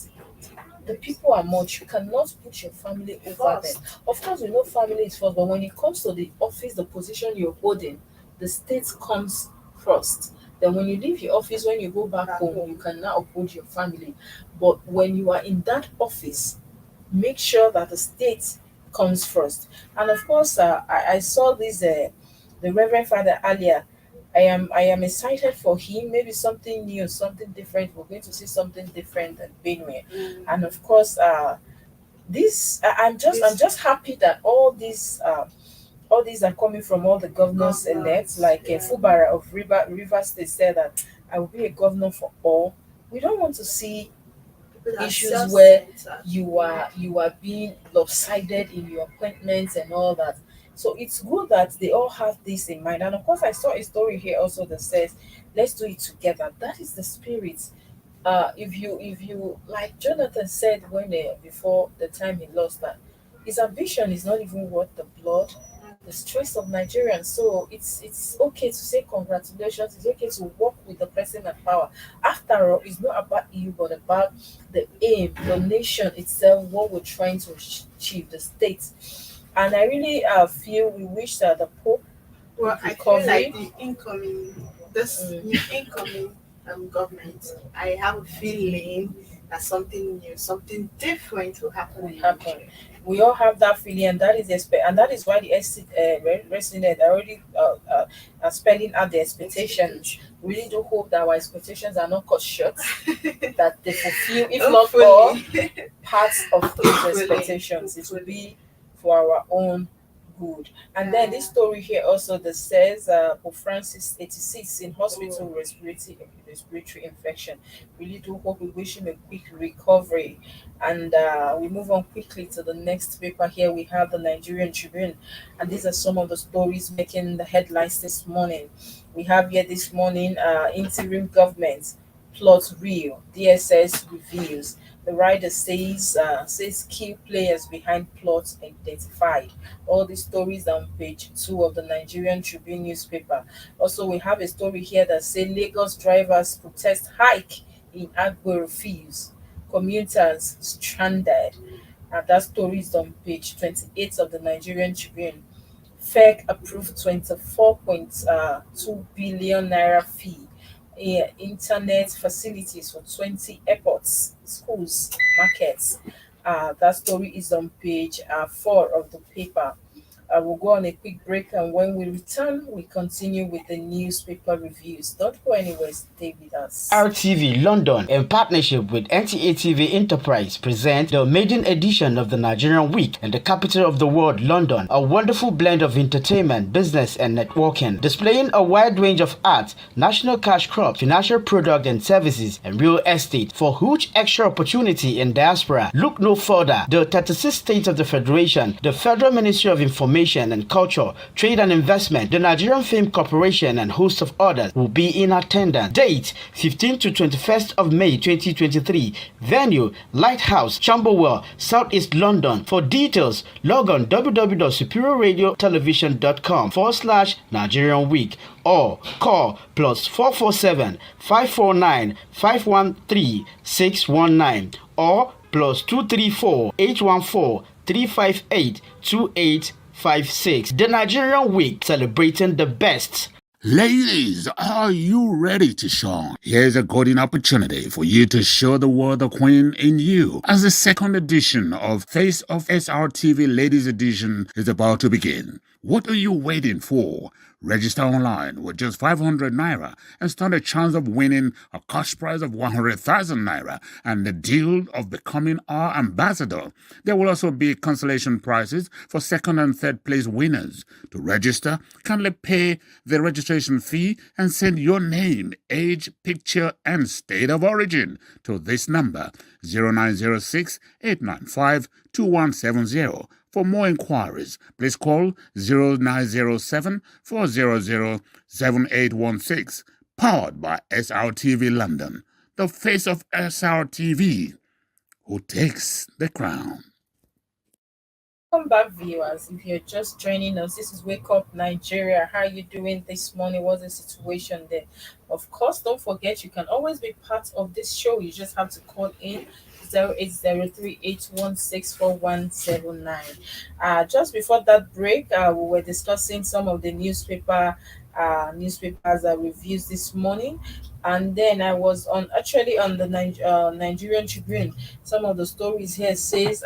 The people are much. You cannot put your family over them. First. Of course, we know family is first, but when it comes to the office, the position you're holding, the state comes first. Then when you leave your office, when you go back home, you can now uphold your family. But when you are in that office, make sure that the state comes first. And of course, I saw this the Reverend Father earlier. I am excited for him. Maybe something new, something different. We're going to see something different than Benue. And of course, I'm just happy that all these are coming from all the governors elect. Like Fubara of River State said that I will be a governor for all. We don't want to see People that are issues where self-centered. you are being lopsided in your appointments and all that. So it's good that they all have this in mind. And of course, I saw a story here also that says, "Let's do it together." That is the spirit. If you like Jonathan said when before the time he lost that his ambition is not even worth the blood, the stress of Nigerians. So it's okay to say congratulations. It's okay to work with the person at power. After all, it's not about you, but about the aim, the nation itself, what we're trying to achieve, the state. And I really feel we wish that the Pope Well, I feel like this new incoming government, I have a feeling that something new, something different will happen will in happen. Nigeria. We all have that feeling, and that is and that is why the resident are already are spelling out the expectations. We really do hope that our expectations are not cut short, that they fulfill, if not all, Hopefully. parts of those Hopefully. expectations. It will Hopefully. be for our own good. And then this story here also that says Pope Francis 86 in hospital with respiratory infection. Really do hope we wish him a quick recovery. And we move on quickly to the next paper. Here we have the Nigerian Tribune, and these are some of the stories making the headlines this morning. We have here this morning interim government plot real, DSS reveals. The writer says key players behind plots identified. All the stories on page 2 of the Nigerian Tribune newspaper. Also, we have a story here that says Lagos drivers protest hike in Agbero fees. Commuters stranded. And that story is on page 28 of the Nigerian Tribune. FEC approved 24.2 billion naira fee, internet facilities for 20 airports, schools, markets. That story is on page 4 of the paper. We'll go on a quick break, and when we return, we continue with the newspaper reviews. Don't go anywhere, stay with us. RTV London, in partnership with NTA TV Enterprise, present the maiden edition of the Nigerian Week in the capital of the world, London. A wonderful blend of entertainment, business, and networking, displaying a wide range of arts, national cash crops, financial products and services, and real estate for huge extra opportunity in diaspora. Look no further. The 36 states of the Federation, the Federal Ministry of Information and Culture, Trade and Investment, the Nigerian Film Corporation, and host of others will be in attendance. Date 15th to 21st of May 2023. Venue Lighthouse, Camberwell, Southeast London. For details, log on www.superiorradiotelevision.com/Nigerian Week or call +447 549 513 619 or +234 814 358 2856. The Nigerian Week, celebrating the best. Ladies, are you ready to shine? Here's a golden opportunity for you to show the world the queen in you, as the second edition of Face of SRTV Ladies Edition is about to begin. What are you waiting for? Register online with just 500 naira and stand a chance of winning a cash prize of 100,000 naira and the deal of becoming our ambassador. There will also be consolation prizes for second and third place winners. To register, kindly pay the registration fee and send your name, age, picture, and state of origin to this number 0906 895 2170. For more inquiries, please call 0907 400 7816. Powered by SRTV London, the face of SRTV, who takes the crown. Welcome back, viewers. If you're just joining us, this is Wake Up Nigeria. How are you doing this morning? What's the situation there? Of course, don't forget you can always be part of this show. You just have to call in 0803-816-4179. Just before that break, we were discussing some of the newspapers reviews this morning, and then I was on the Nigerian Tribune. Some of the stories here says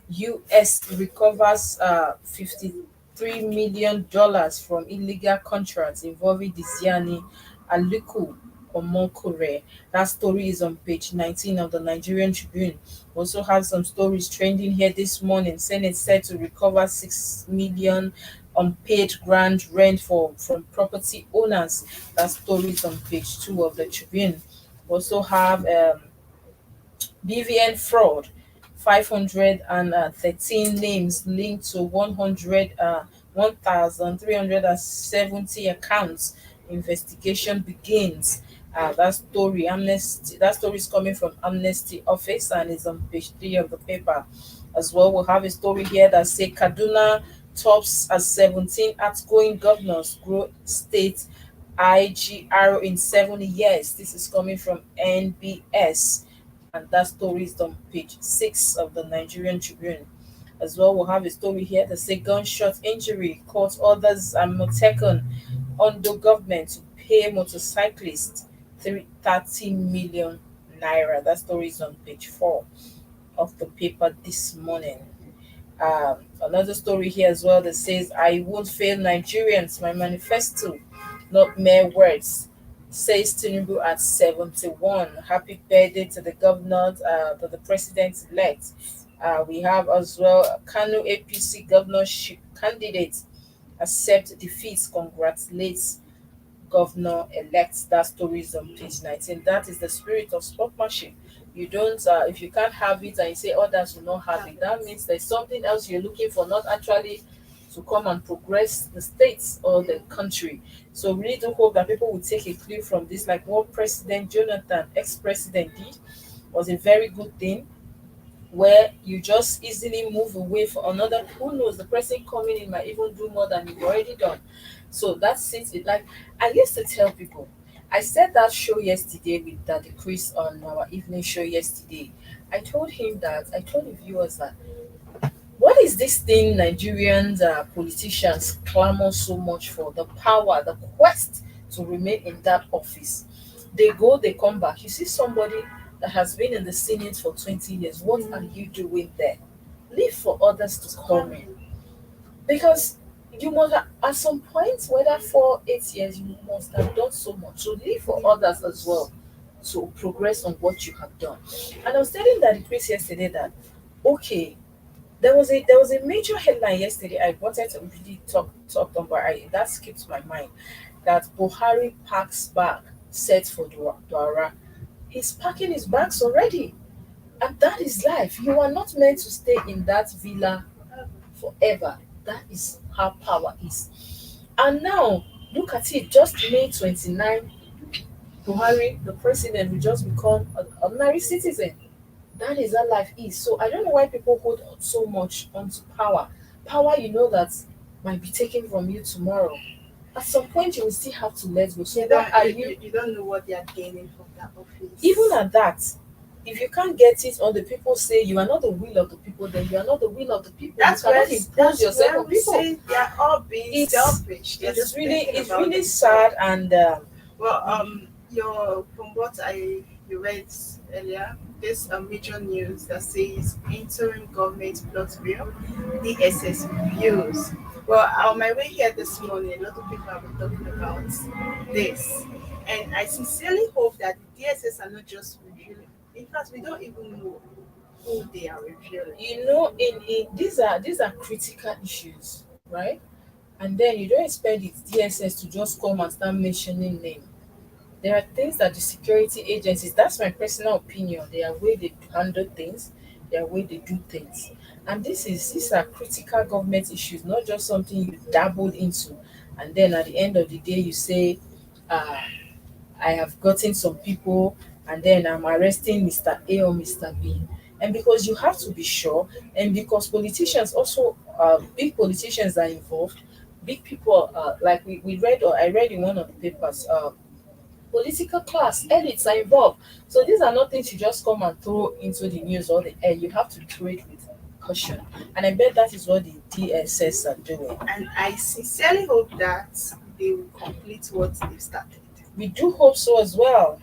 U.S. recovers $53 million from illegal contracts involving Diziani Aluku Omokure. That story is on page 19 of the Nigerian Tribune. We also have some stories trending here this morning. Senate said to recover 6 million unpaid grant rent from property owners. That story is on page 2 of the Tribune. We also have BVN fraud, 513 names linked to 1,370 accounts. Investigation begins. That story is coming from Amnesty Office and is on page 3 of the paper. As well, we'll have a story here that say Kaduna tops as 17 outgoing governors grow state IGR in 7 years. This is coming from NBS, and that story is on page 6 of the Nigerian Tribune. As well, we'll have a story here that say gunshot injury, court orders Motekun Ondo government to pay motorcyclists 30 million naira. That story is on page 4 of the paper this morning. Another story here as well that says I won't fail Nigerians, my manifesto, not mere words, says Tinubu at 71. Happy birthday to the governor, to the president-elect. We have as well Kano APC governorship candidate accept defeat, congratulates governor-elect. That story is on page 19. That is the spirit of sportsmanship. You don't, if you can't have it and you say others will not have it, that means there's something else you're looking for, not actually to come and progress the states or the country. So we need to hope that people will take a clue from this, like what President Jonathan, ex-president, did was a very good thing, where you just easily move away for another. Who knows, the person coming in might even do more than you've already done. So that's it. Like, I used to tell people, I said that show yesterday with Daddy Chris on our evening show yesterday. I told the viewers that, what is this thing Nigerians politicians clamor so much for? The power, the quest to remain in that office. They go, they come back. You see somebody that has been in the Senate for 20 years. What are you doing there? Leave for others to come in. Because you must have, at some point, whether for 8 years, you must have done so much. So leave for others as well to progress on what you have done. And I was telling Daddy Chris yesterday that, okay, there was a major headline yesterday I wanted to really talk on, but that skipped my mind. That Buhari packs bag set for Douara. He's packing his bags already, and that is life. You are not meant to stay in that villa forever. That is how power is. And now look at it. Just May 29, Buhari, the president, will just become an ordinary citizen. That is how life is. So I don't know why people hold on so much onto power. Power, you know, that might be taken from you tomorrow. At some point, you will still have to let go. So You why don't, are you, you, you don't know what they are gaining from that office. even at that? If you can't get it, or the people say you are not the will of the people, then you are not the will of the people. That's You cannot where impose yourself on we people. say they are all being It's selfish. They're it's just really thinking it's about really themselves. sad, and Well, your from what you read earlier, this major news that says interim government plot bill, DSS reviews. Well, on my way here this morning, a lot of people have been talking about this, and I sincerely hope that the DSS are not just reviewing. In fact, we don't even know who they are reviewing. in these are critical issues, right? And then you don't expect the DSS to just come and start mentioning name. There are things that the security agencies, that's my personal opinion, their way they handle things, their way they do things. And these are critical government issues, not just something you dabbled into. And then at the end of the day, you say, uh, I have gotten some people, and then I'm arresting Mr. A or Mr. B. And because you have to be sure, and because politicians also, big politicians are involved, big people, like we read, or I read in one of the papers, political class, elites are involved. So these are not things you just come and throw into the news or the air. You have to treat with caution. And I bet that is what the DSS are doing. And I sincerely hope that they will complete what they've started. We do hope so as well.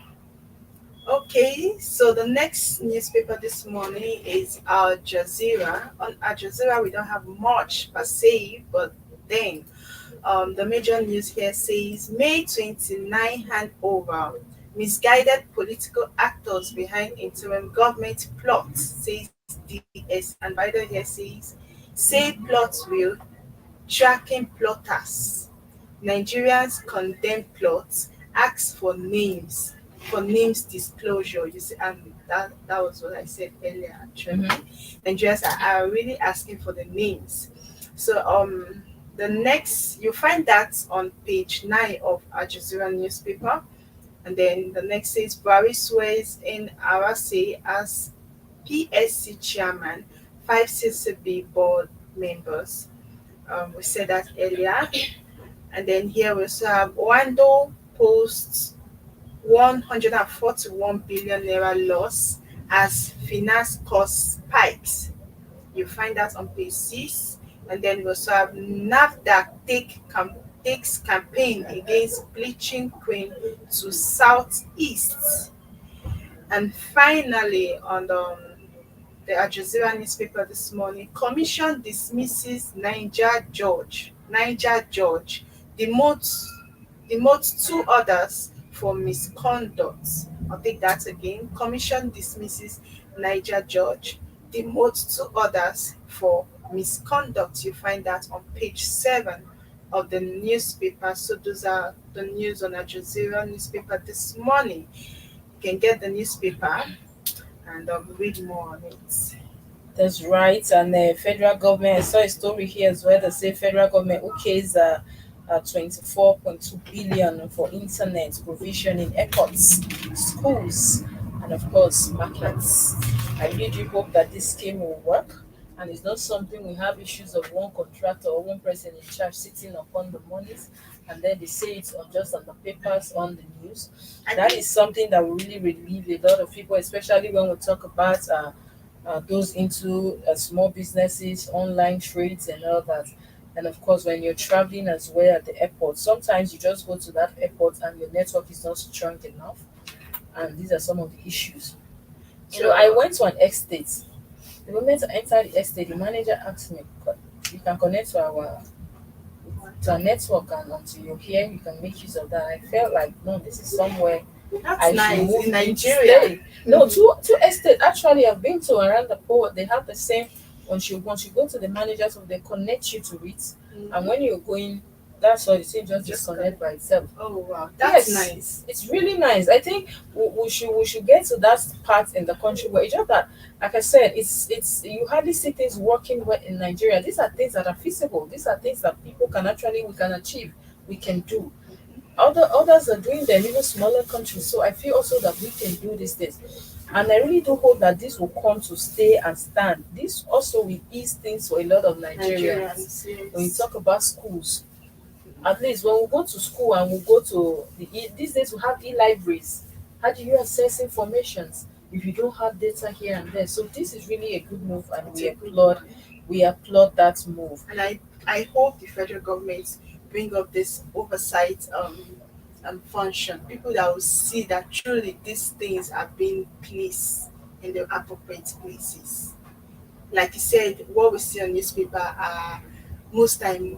Okay, so the next newspaper this morning is Al Jazeera. On Al Jazeera, we don't have much per se, but then the major news here says May 29 handover. Misguided political actors behind interim government plot, says DS. And Biden here says, say plot will, tracking plotters. Nigerians condemn plots, ask for names disclosure. You see, and that was what I said earlier. Actually, Nigerians are really asking for the names. So the next you find that on page 9 of Al Jazeera newspaper, and then the next says Buhari swears in RSA as PSC chairman, 5 CCB board members. We said that earlier. And then here we also have Wando posts 141 billion naira loss as finance cost spikes. You find that on page 6. And then we also have NAFDAC takes campaign against bleaching cream to Southeast. And finally, on the Al Jazeera newspaper this morning, Commission dismisses Niger judge demotes 2 others for misconduct. I'll take that again. Commission dismisses Niger judge, demotes 2 others for misconduct. You find that on page 7 of the newspaper. So those are the news on Al Jazeera newspaper this morning. You can get the newspaper and read more on it. That's right. And the federal government, I saw a story here as well that say federal government okays 24.2 billion for internet provision in airports, schools, and of course markets. I really do hope that this scheme will work, and it's not something we have issues of one contractor or one person in charge sitting upon the monies, and then they say it's on just on the papers, on the news. I That think is something that will really relieve a lot of people, especially when we talk about those into small businesses, online trades, and all that. And of course, when you're traveling as well at the airport, sometimes you just go to that airport and your network is not strong enough. And these are some of the issues. So I went to an estate. The moment I entered the estate, the manager asked me, "You can connect to our network, and until you're here, you can make use of that." I felt like, no, this is somewhere that's I should nice move in to Nigeria. stay. No, two estates actually I've been to around the port. They have the same. Once you go to the managers, they connect you to it, and when you're going, that's all. The same just disconnect by itself. Oh wow, that's Yes, nice. it's really nice. I think we should get to that part in the country where it's just that, like I said, it's you hardly see things working well in Nigeria. These are things that are feasible. These are things that people can actually we can achieve. We can do. Others are doing them, even smaller countries. So I feel also that we can do these things. And I really do hope that this will come to stay and stand. This also will ease things for a lot of Nigerians. Nigerians, When you yes. talk about schools, at least when we go to school and we go to these days we have e-libraries. How do you access informations if you don't have data here and there? So this is really a good move, and It's we a good applaud one. we applaud that move. And I hope the federal government bring up this oversight function. People that will see that truly these things are being placed in the appropriate places. Like you said, what we see on newspaper are most time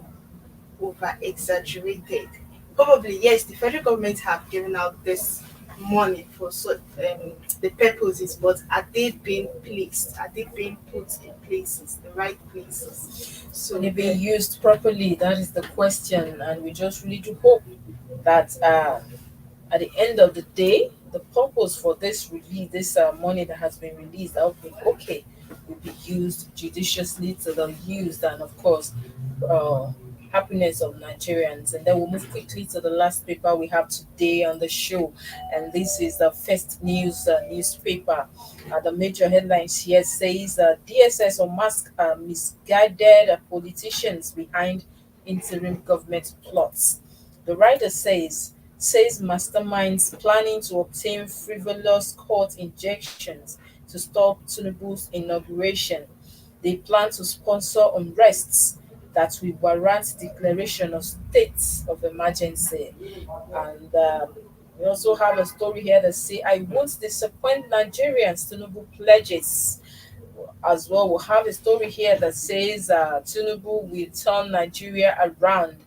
over exaggerated. Probably yes, the federal government have given out this money for the purposes, but are they being placed? Are they being put in places, the right places? So Will it be used properly? That is the question, and we just really do hope that at the end of the day, the purpose for this release, this money that has been released, that will be okay, will be used judiciously to the used, and of course, uh, happiness of Nigerians. And then we'll move quickly to the last paper we have today on the show, and this is the First News newspaper. The major headlines here says DSS unmask misguided politicians behind interim government plots. The writer says masterminds planning to obtain frivolous court injections to stop Tinubu's inauguration. They plan to sponsor unrests that will warrant declaration of states of emergency. And we also have a story here that say, "I won't disappoint Nigerians," Tinubu pledges. As well, we'll have a story here that says Tinubu will turn Nigeria around.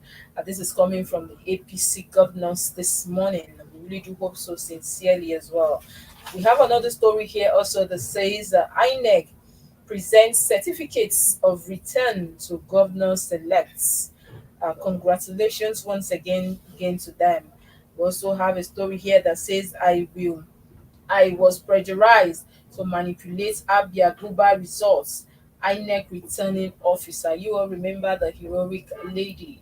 This is coming from the APC governors this morning. We really do hope so sincerely as well. We have another story here also that says INEC presents certificates of return to governors elects. Congratulations once again to them. We also have a story here that says, "I was pressurized to manipulate Abia global results." INEC returning officer. You all remember the heroic lady.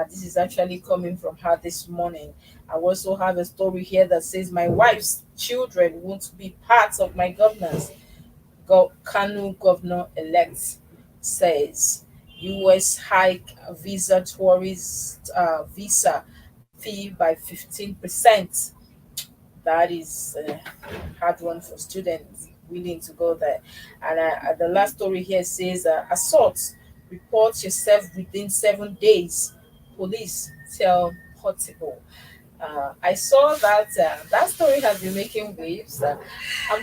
This is actually coming from her this morning. I also have a story here that says, "My wife's children won't be part of my governance." Kanu governor elect says US hike visa tourist visa fee by 15%. That is a hard one for students willing to go there. And the last story here says assault, report yourself within 7 days. Police tell Portable. I saw that that story has been making waves. And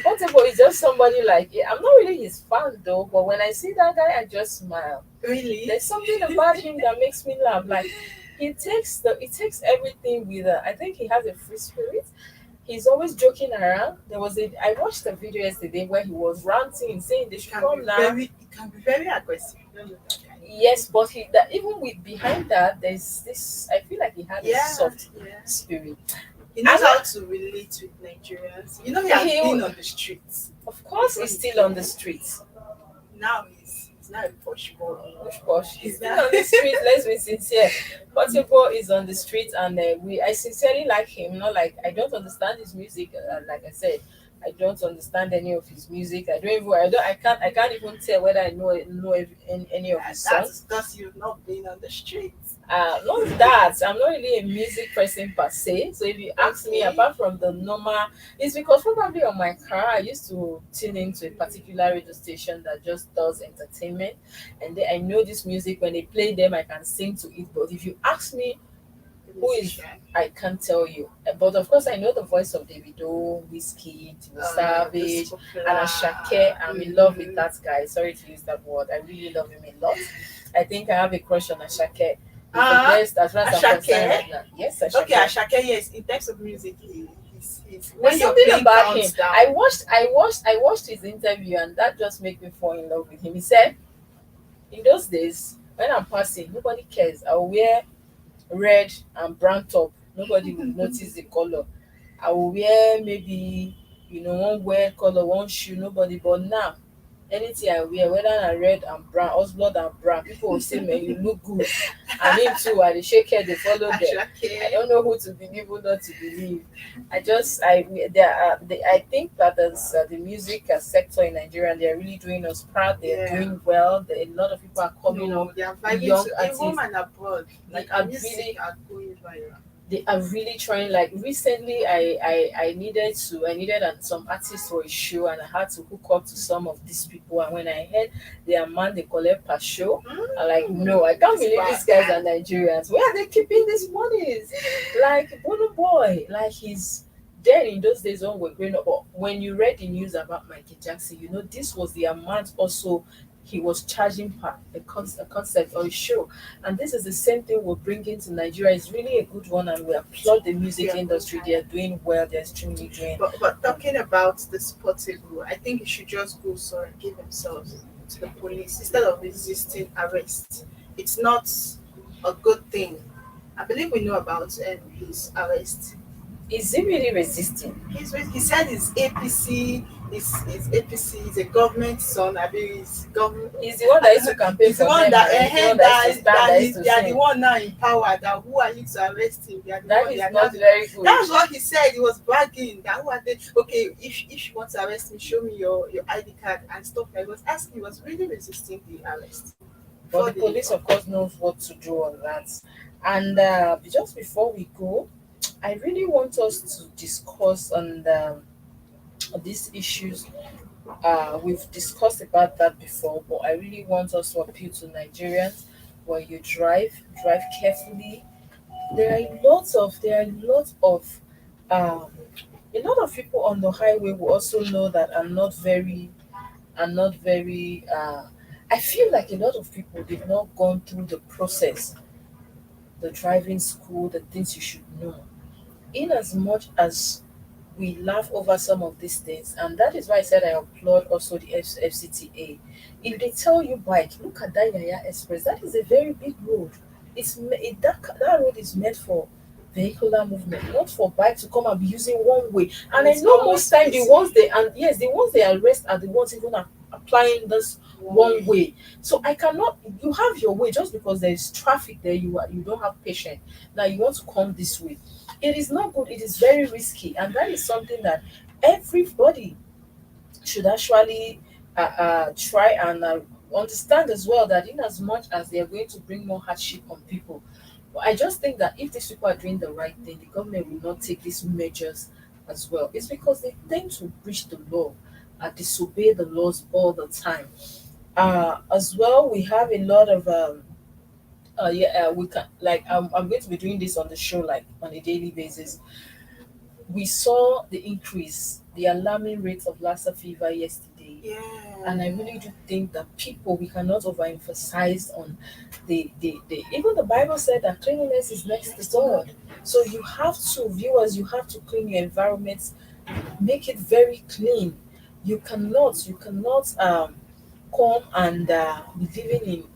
Portable is just somebody like, I'm not really his fan though, but when I see that guy, I just smile. really, There's something about him that makes me laugh. Like he takes everything with. I think he has a free spirit. He's always joking around. I watched a video yesterday where he was ranting, saying they should come now. it can be very aggressive. You don't know that guy. Yes, but even with behind that, there's this. I feel like he had a Yeah, soft yeah. spirit. He knows And how to relate with Nigerians. You know, he has been on the streets. of course, he's still on the streets. Now he's not a posh boy. Of course, he's still on the street. Let's be sincere. Portable is on the street, and I sincerely like him. Not like I don't understand his music, like I said, I don't understand any of his music. I can't even tell whether I know any of his That's songs. because you've not been on the streets. Not that I'm not really a music person per se. So if you ask me, Okay. apart from the normal, it's because probably on my car I used to tune into a particular radio station that just does entertainment, and then I know this music when they play them I can sing to it. But if you ask me The who is, musician. I can't tell you. But of course I know the voice of Davido, Whiskey, This Savage, popular. and Ashake. I'm in love with Mhm. that guy. Sorry to use that word. I really love him a lot. I think I have a crush on Ashake. He's the best as far as I'm Ashake? concerned right now. Yes, Ashake. Okay, Ashake, yes. In terms of music, he's when There's your something plane about him. counts down. I watched his interview and that just made me fall in love with him. He said, in those days, when I'm passing, nobody cares. I'll wear red and brown top. Nobody will notice the color. I will wear maybe, one weird color, one shoe, nobody. But now, anything I wear, whether I red and brown, or blood and brown, people will say, man, you look good. And him too, I dey shake head, they follow them. I Ashake. don't know who to believe, who not to believe. I think that the music sector in Nigeria, they are really doing us proud. They are Yeah. doing well. A lot of people are coming up. No, they are vibing young to artists. in home and abroad. Like, The I'm music really- are going viral. They are really trying. Like recently I needed some artists for a show, and I had to hook up to some of these people, and when I heard the amount they collect per show, I'm like, no, I can't believe these guys are Nigerians. Where are they keeping these monies? Like Bono Boy, like he's then in those days when we're growing up, but when you read the news about Michael Jackson, this was the amount also he was charging per a concert or a show. And this is the same thing we're bringing to Nigeria. It's really a good one, and we applaud the music Yeah. industry. They are doing well. They're extremely doing. But talking about the Portable, I think he should just go sorry and give himself to the police instead of resisting arrest. It's not a good thing. I believe we know about his arrest. Is he really resisting? He said his APC, his APC is a government son. I mean, he's government. He's the one that used to campaign He's for the one them. that Right? He's the one that used to stand, that used to they are the sing. one now in power. That who are you to arrest him? They are the That one, is they are not now- very good. That's what he said. He was bragging. That who are they? Okay, if you want to arrest me, show me your ID card and stuff like that. He was asking. He was really resisting the arrest. But the Before police, of course, knows what to do on that. And just before we go, I really want us to discuss on these issues. We've discussed about that before, but I really want us to appeal to Nigerians. When you drive carefully. There are lots of a lot of people on the highway will also know that I'm not very I feel like a lot of people they've not gone through the process, the driving school, the things you should know. In as much as we laugh over some of these things, and that is why I said I applaud also the FCTA. If they tell you bike, look at that Yaya Express. That is a very big road. That road is meant for vehicular movement, not for bike to come and be using one way. And I It's know always most time the busy. ones they and yes, the ones they arrest are the ones even applying this one way. So I cannot. You have your way just because there is traffic there. You don't have patience. Now you want to come this way. It is not good. It is very risky, and that is something that everybody should actually try and understand as well. That in as much as they are going to bring more hardship on people, but I just think that if these people are doing the right thing, the government will not take these measures as well. It's because they tend to breach the law, disobey the laws all the time. As well, we have a lot of we can like I'm going to be doing this on the show like on a daily basis. We saw the increase, the alarming rate of Lassa fever yesterday. Yeah. And I really do think that people we cannot overemphasize on the even the Bible said that cleanliness is next to God. So you have to, viewers, you have to clean your environment, make it very clean. You cannot come and be living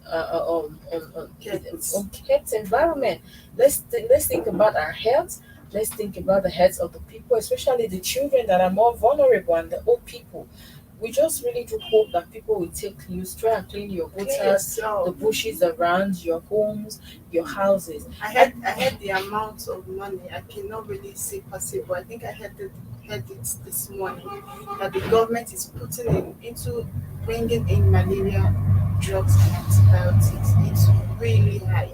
in unkept environment. Let's think about our health. Let's think about the health of the people, especially the children that are more vulnerable and the old people. we just really do hope that people will take clues, try and clean your Clean gutters, yourself. the bushes around your homes, your houses. I had the amount of money. I cannot really say possible. I think I had it this morning that the government is putting into bringing in malaria drugs and antibiotics. It's really high.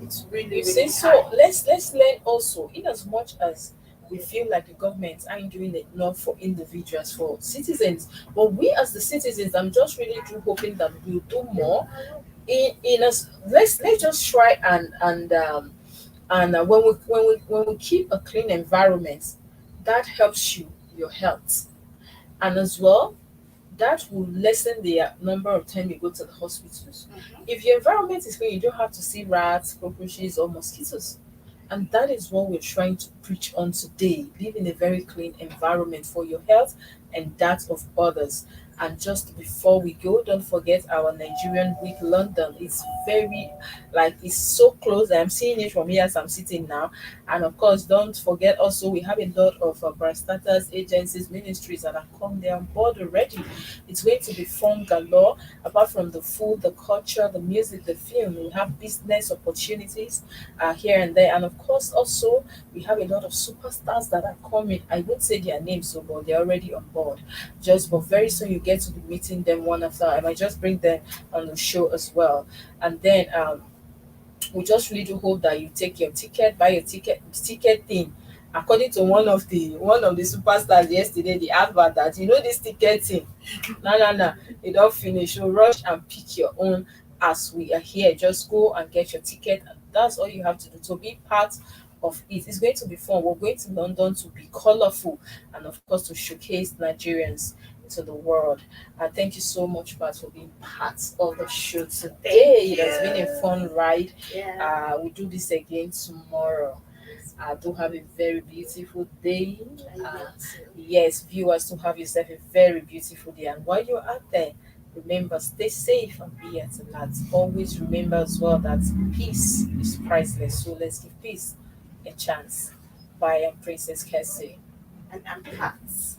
It's really You really see, high. so let's learn also, in as much as we feel like the government aren't doing enough for individuals, for citizens, but we as the citizens, I'm just really do hoping that we'll do more. In us, let's just try and when we keep a clean environment, that helps your health, and as well that will lessen the number of time you go to the hospitals. If your environment is clean, you don't have to see rats, cockroaches, or mosquitoes. And that is what we're trying to preach on today. Live in a very clean environment for your health and that of others. And just before we go, don't forget our Nigerian week London. It's very, like, it's so close. I'm seeing it from here as I'm sitting now. And of course, don't forget also, we have a lot of parastatals, agencies, ministries that have come there on board already. It's going to be fun galore. Apart from the food, the culture, the music, the film, we have business opportunities here and there. And of course, also, we have a lot of superstars that are coming. I won't say their names, so but they're already on board. But very soon you get to be meeting them one after. I might just bring them on the show as well. And then we just really do hope that you take your ticket, buy your ticket thing. According to one of the superstars yesterday, the advert that this ticket thing, no, it don't finish. So rush and pick your own as we are here. Just go and get your ticket, and that's all you have to do to be part of it. It's going to be fun. We're going to London to be colorful and of course to showcase Nigerians to the world. Thank you so much, Pat, for being part of the show today. It has been a fun ride. Yeah. We'll do this again tomorrow. Do have a very beautiful day. Yes, viewers, to have yourself a very beautiful day. And while you're out there, remember, stay safe and be at alert. Always remember as well that peace is priceless. So let's give peace a chance. Bye, I'm Princess Kessy. And I'm Pats.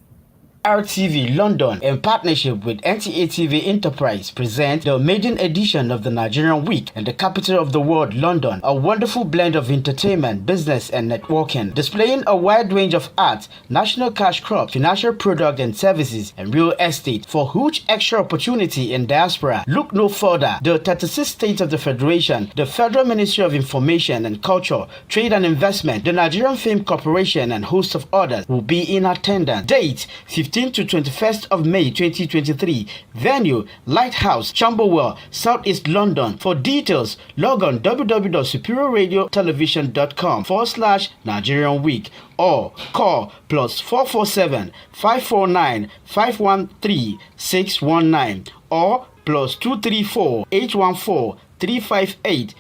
RTV London, in partnership with NTA TV Enterprise, present the maiden edition of the Nigerian Week in the capital of the world, London. A wonderful blend of entertainment, business, and networking, displaying a wide range of art, national cash crops, financial product and services, and real estate for huge extra opportunity in diaspora. Look no further. The 36 states of the Federation, the Federal Ministry of Information and Culture, Trade and Investment, the Nigerian Film Corporation, and host of others will be in attendance. Date 15 to 21st of May 2023. Venue Lighthouse, Camberwell, Southeast London. For details, log on www.superiorradiotelevision.com/Nigerian Week or call +447 549 513 619 or +234 814 358